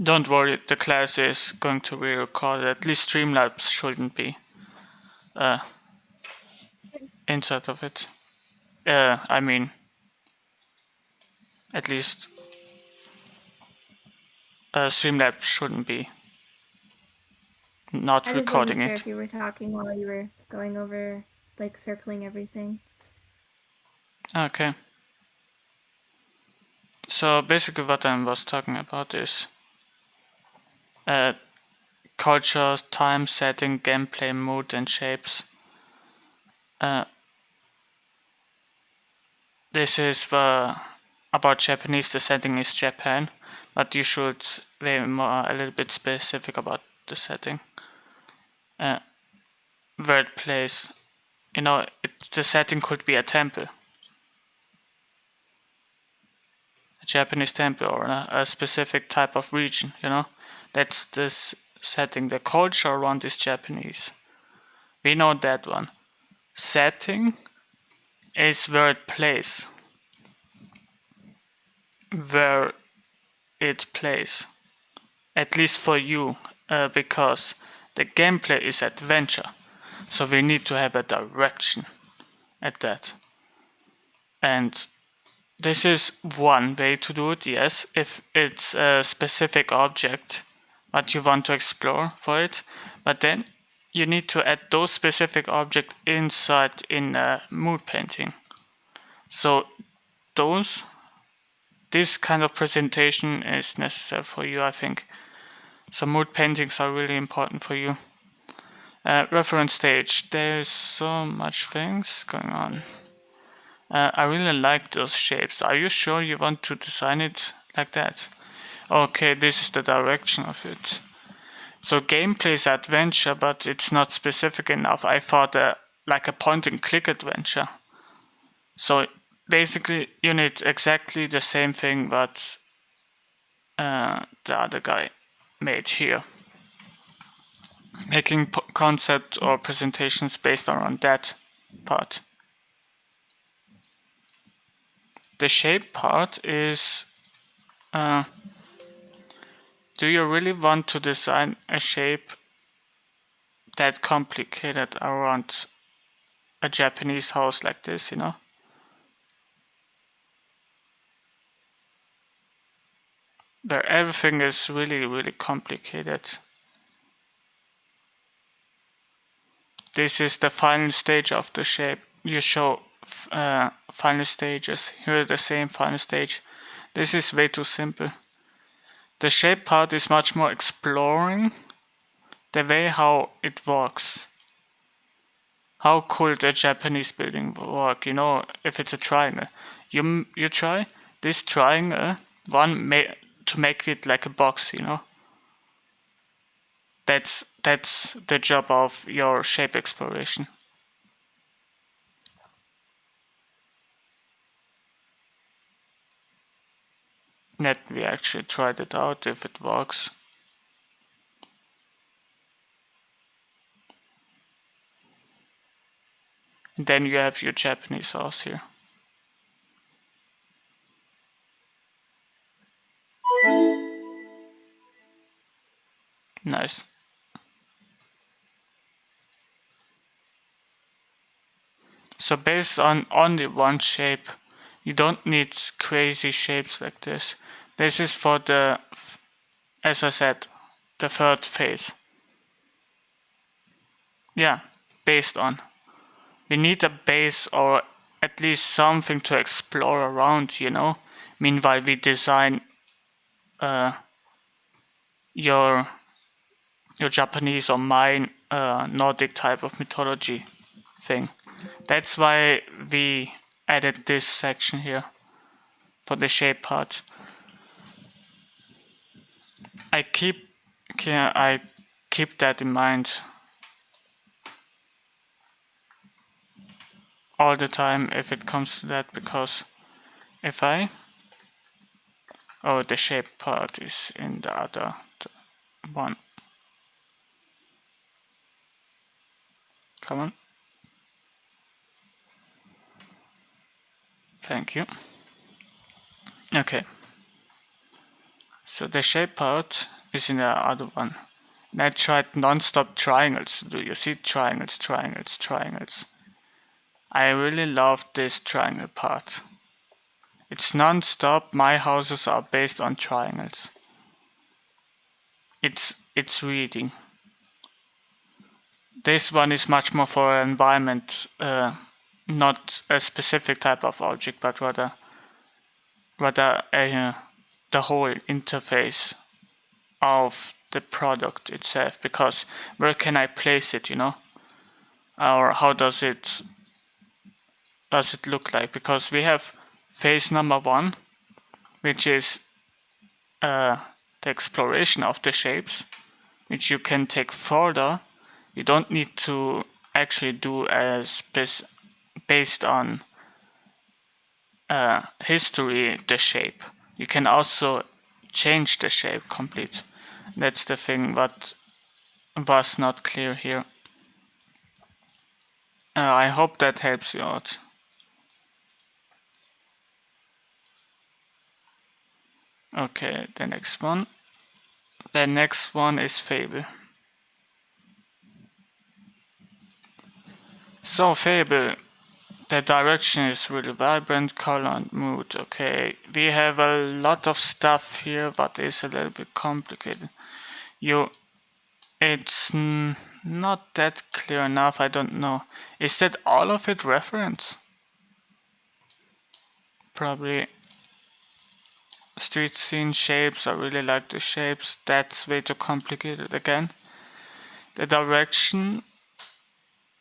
Don't worry, the class is going to be recorded. At least Streamlabs shouldn't be inside of it. I mean, at least Streamlabs shouldn't be not I just recording wasn't sure it. if you were talking while you were going over, like, circling everything. Okay. So basically what I was talking about is culture, time, setting, gameplay, mood, and shapes. This is about Japanese, the setting is Japan, but you should be more a little bit specific about the setting. Where it plays, the setting could be a temple, a Japanese temple, or a specific type of region. That's this setting. The culture around is Japanese. We know that one. Setting is where it plays. Where it plays. At least for you, because the gameplay is adventure. So we need to have a direction at that. And this is one way to do it, yes, if it's a specific object what you want to explore for it. But then you need to add those specific objects inside in a mood painting. So this kind of presentation is necessary for you, I think. So mood paintings are really important for you. Reference stage. There's so much things going on. I really like those shapes. Are you sure you want to design it like that? Okay, this is the direction of it. So gameplay is adventure, but it's not specific enough. I thought like a point and click adventure. So basically you need exactly the same thing that the other guy made here. Making concept or presentations based around that part. The shape part is, do you really want to design a shape that complicated around a Japanese house like this, where everything is really, really complicated. This is the final stage of the shape. You show final stages. Here are the same final stage. This is way too simple. The shape part is much more exploring the way how it works. How could a Japanese building work? You know, if it's a triangle, you try this triangle to make it like a box. You know, that's the job of your shape exploration. Let me actually try it out if it works. And then you have your Japanese house here. Nice. So based on only one shape, you don't need crazy shapes like this. This is for the, as I said, the third phase. Yeah, based on. We need a base or at least something to explore around, you know. Meanwhile, we design your Japanese or mine Nordic type of mythology thing. That's why we added this section here for the shape part. I keep that in mind all the time if it comes to that, because if the shape part is in the other one. Come on. Thank you. Okay. So the shape part is in the other one. And I tried non-stop triangles to do. You see triangles, triangles, triangles. I really love this triangle part. It's non-stop. My houses are based on triangles. It's reading. This one is much more for environment, not a specific type of object, but rather the whole interface of the product itself. Because where can I place it, you know, or how does it look like? Because we have phase number 1, which is the exploration of the shapes, which you can take further. You don't need to actually do based on history the shape. You can also change the shape complete. That's the thing that was not clear here. I hope that helps you out. Okay, the next one. The next one is Fable. So Fable, the direction is really vibrant, color and mood. Okay, we have a lot of stuff here, but it's a little bit complicated. It's not that clear enough. I don't know. Is that all of it reference? Probably. Street scene shapes. I really like the shapes. That's way too complicated again. The direction.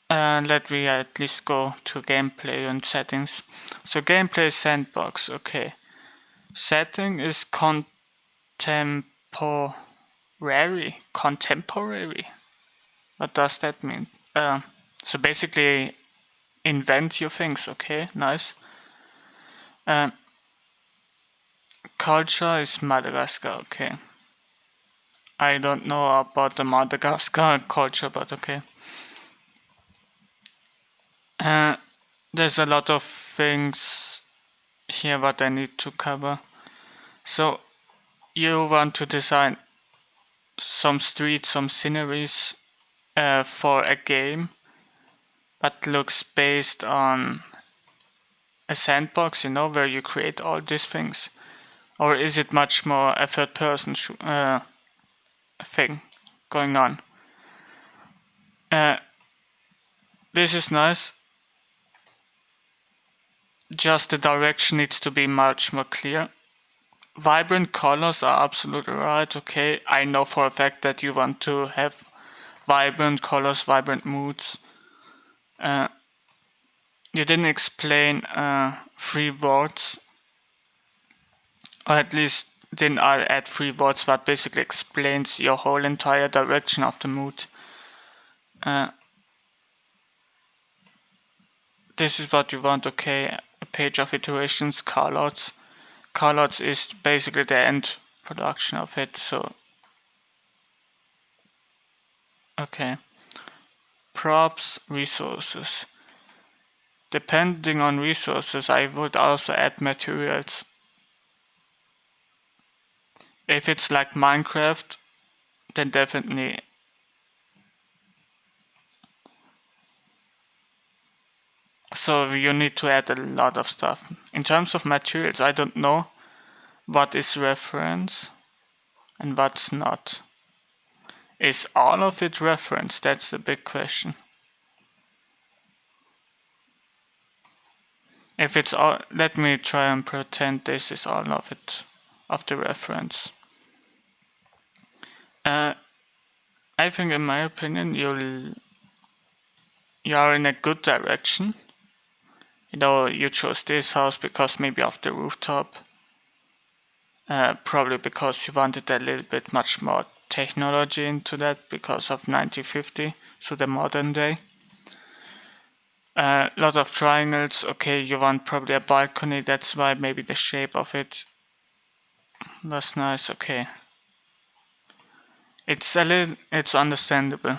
Let me at least go to gameplay and settings. So gameplay sandbox, okay. Setting is contemporary. What does that mean? So basically invent your things, okay, nice. Culture is Madagascar, okay. I don't know about the Madagascar culture, but okay. There's a lot of things here what I need to cover. So you want to design some streets, some sceneries for a game that looks based on a sandbox, you know, where you create all these things. Or is it much more a third person thing going on? This is nice. Just the direction needs to be much more clear. Vibrant colors are absolutely right. Okay, I know for a fact that you want to have vibrant colors, vibrant moods. You didn't explain 3 words, or at least didn't add 3 words that basically explains your whole entire direction of the mood. This is what you want. Okay, a page of iterations, callouts. Callouts is basically the end production of it. So okay, props, resources. Depending on resources, I would also add materials. If it's like Minecraft, then definitely. So you need to add a lot of stuff. In terms of materials, I don't know what is reference and what's not. Is all of it reference? That's the big question. If it's all, let me try and pretend this is all of it, of the reference. I think, in my opinion, you are in a good direction. You know, you chose this house because maybe of the rooftop. Probably because you wanted a little bit much more technology into that because of 1950, so the modern day. A lot of triangles. Okay, you want probably a balcony, that's why maybe the shape of it was nice. Okay, it's understandable.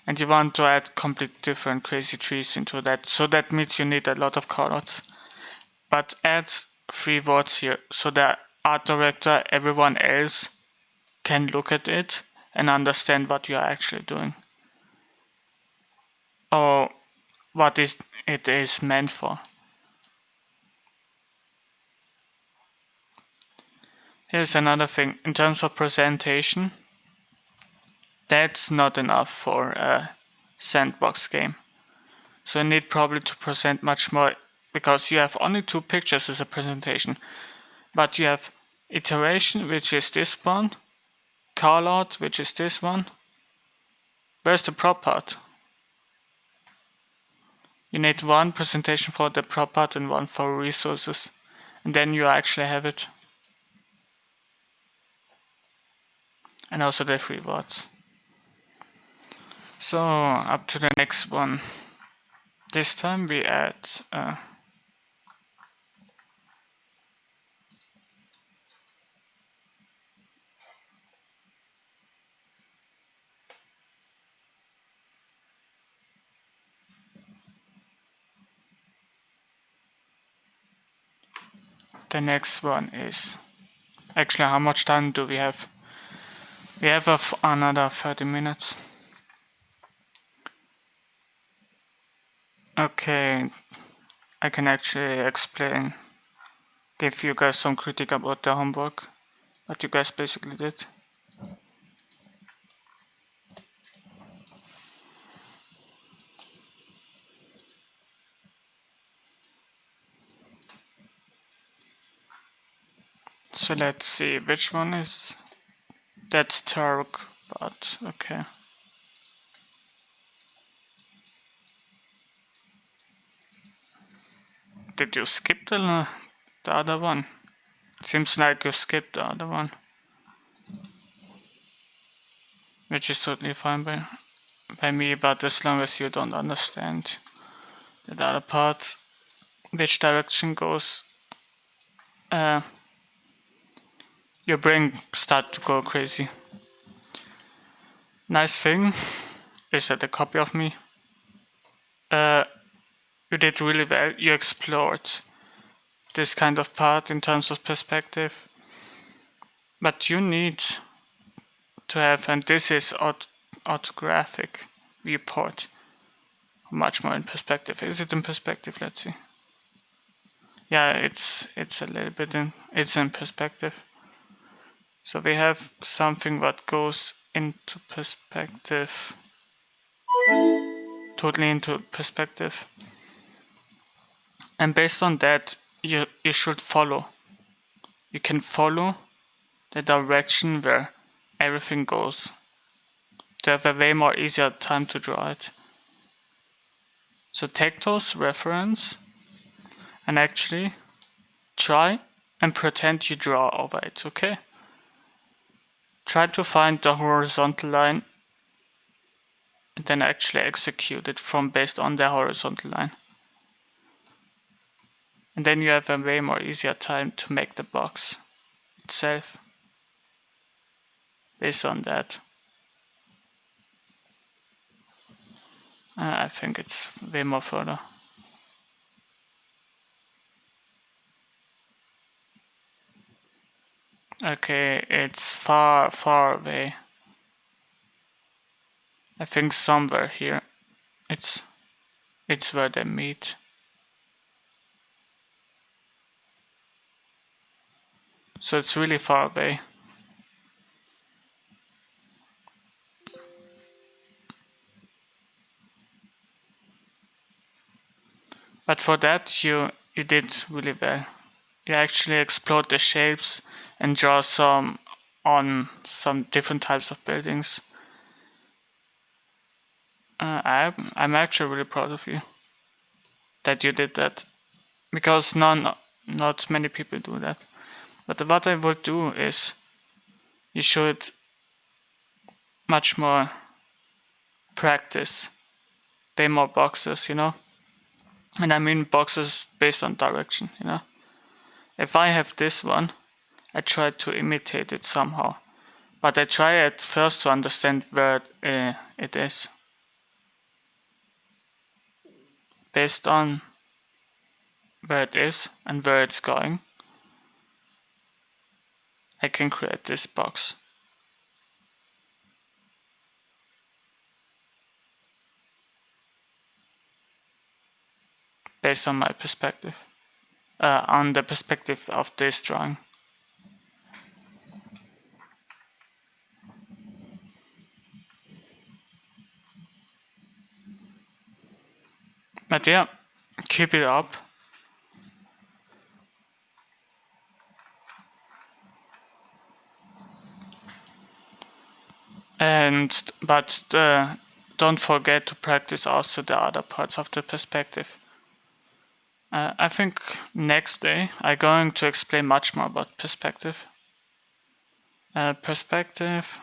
And you want to add complete different crazy trees into that, so that means you need a lot of colors. But add 3 words here, so the art director, everyone else, can look at it and understand what you are actually doing. Or what it is meant for. Here's another thing. In terms of presentation, that's not enough for a sandbox game. So you need probably to present much more, because you have only 2 pictures as a presentation. But you have iteration, which is this one, callout, which is this one. Where's the prop part? You need 1 presentation for the prop part and 1 for resources, and then you actually have it. And also the 3 words. So up to the next one. This time we add the next one is actually, how much time do we have? We have another 30 minutes. Okay, I can actually explain, give you guys some critique about the homework, what you guys basically did. So let's see, which one is, that's Turk, but okay. Did you skip the other one? Seems like you skipped the other one. Which is totally fine by me, but as long as you don't understand the other part, which direction goes, your brain starts to go crazy. Nice thing is that a copy of me. You did really well. You explored this kind of part in terms of perspective, but you need to have, and this is orthographic viewport, much more in perspective. Is it in perspective? Let's see. yeah, it's a little bit it's in perspective. So we have something that goes into perspective, totally into perspective. And based on that, you should follow. You can follow the direction where everything goes to have a way more easier time to draw it. So take those reference and actually try and pretend you draw over it, okay? Try to find the horizontal line and then actually execute it from based on the horizontal line. And then you have a way more easier time to make the box itself based on that. I think it's way more further. Okay, it's far, far away. I think somewhere here. It's where they meet. So it's really far away. But for that, you did really well. You actually explored the shapes and draw some on some different types of buildings. I'm actually really proud of you that you did that, because not many people do that. But what I would do is you should much more practice, way more boxes, you know. And I mean boxes based on direction, you know. If I have this one, I try to imitate it somehow. But I try at first to understand where it is. Based on where it is and where it's going, I can create this box. Based on my perspective. On the perspective of this drawing. But yeah, keep it up. But don't forget to practice also the other parts of the perspective. I think next day I'm going to explain much more about perspective. Perspective.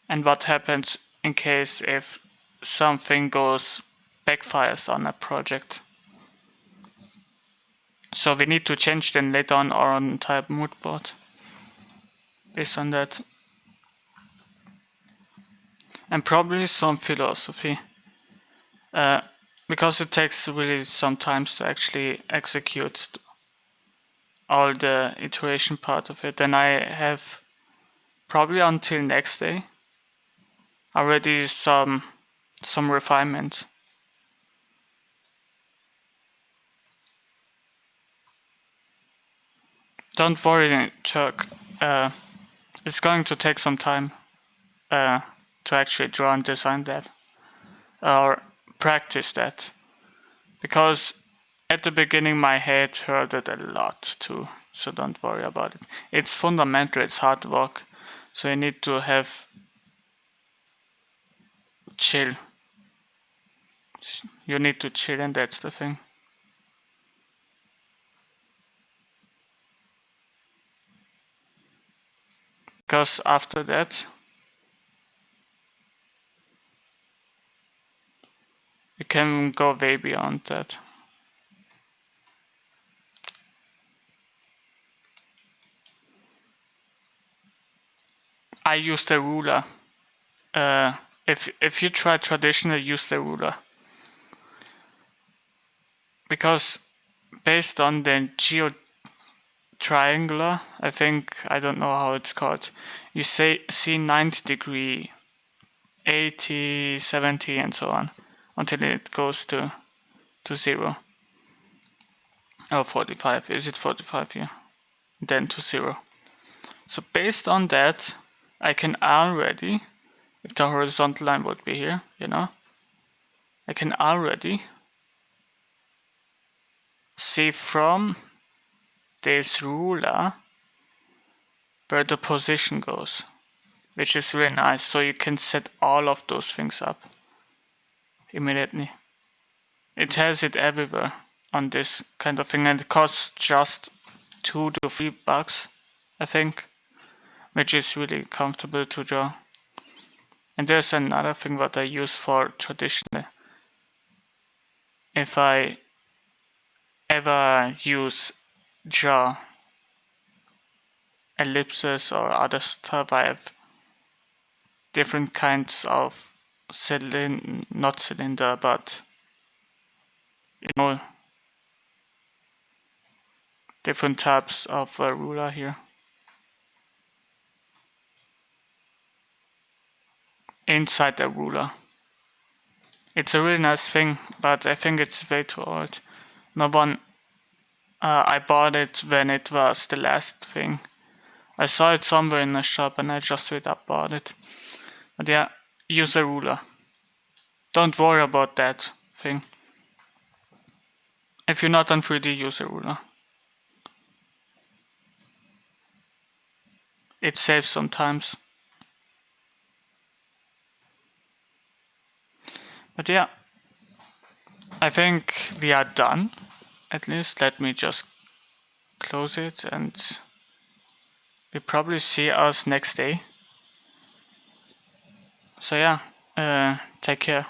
And what happens in case if something backfires on a project. So we need to change then later on our entire mood board based on that. And probably some philosophy. Because it takes really some time to actually execute all the iteration part of it. And I have probably until next day already some refinement. Don't worry, Turk. It's going to take some time to actually draw and design that or practice that, because at the beginning my head hurt it a lot too. So don't worry about it. It's fundamental. It's hard work. So you need to have chill. You need to chill, and that's the thing. Because after that, you can go way beyond that. I use the ruler. If you try traditional, use the ruler. Because based on the triangular, I think, I don't know how it's called, you see 90 degree, 80, 70 and so on. until it goes to 0. Or 45. Is it 45 here? Then to 0. So based on that, I can already, if the horizontal line would be here, you know, I can already see from this ruler where the position goes, which is really nice. So you can set all of those things up immediately. It has it everywhere on this kind of thing, and it costs just $2 to $3, I think, which is really comfortable to draw. And there's another thing what I use for traditionally. If I ever draw ellipses or other stuff, I have different kinds of not cylinder, but you know, different types of ruler here. Inside the ruler. It's a really nice thing, but I think it's way too old. No one. I bought it when it was the last thing. I saw it somewhere in a shop and I just straight up bought it. But yeah, use a ruler. Don't worry about that thing. If you're not on 3D, use a ruler. It saves sometimes. But yeah, I think we are done. At least let me just close it and we probably see us next day. So yeah, take care.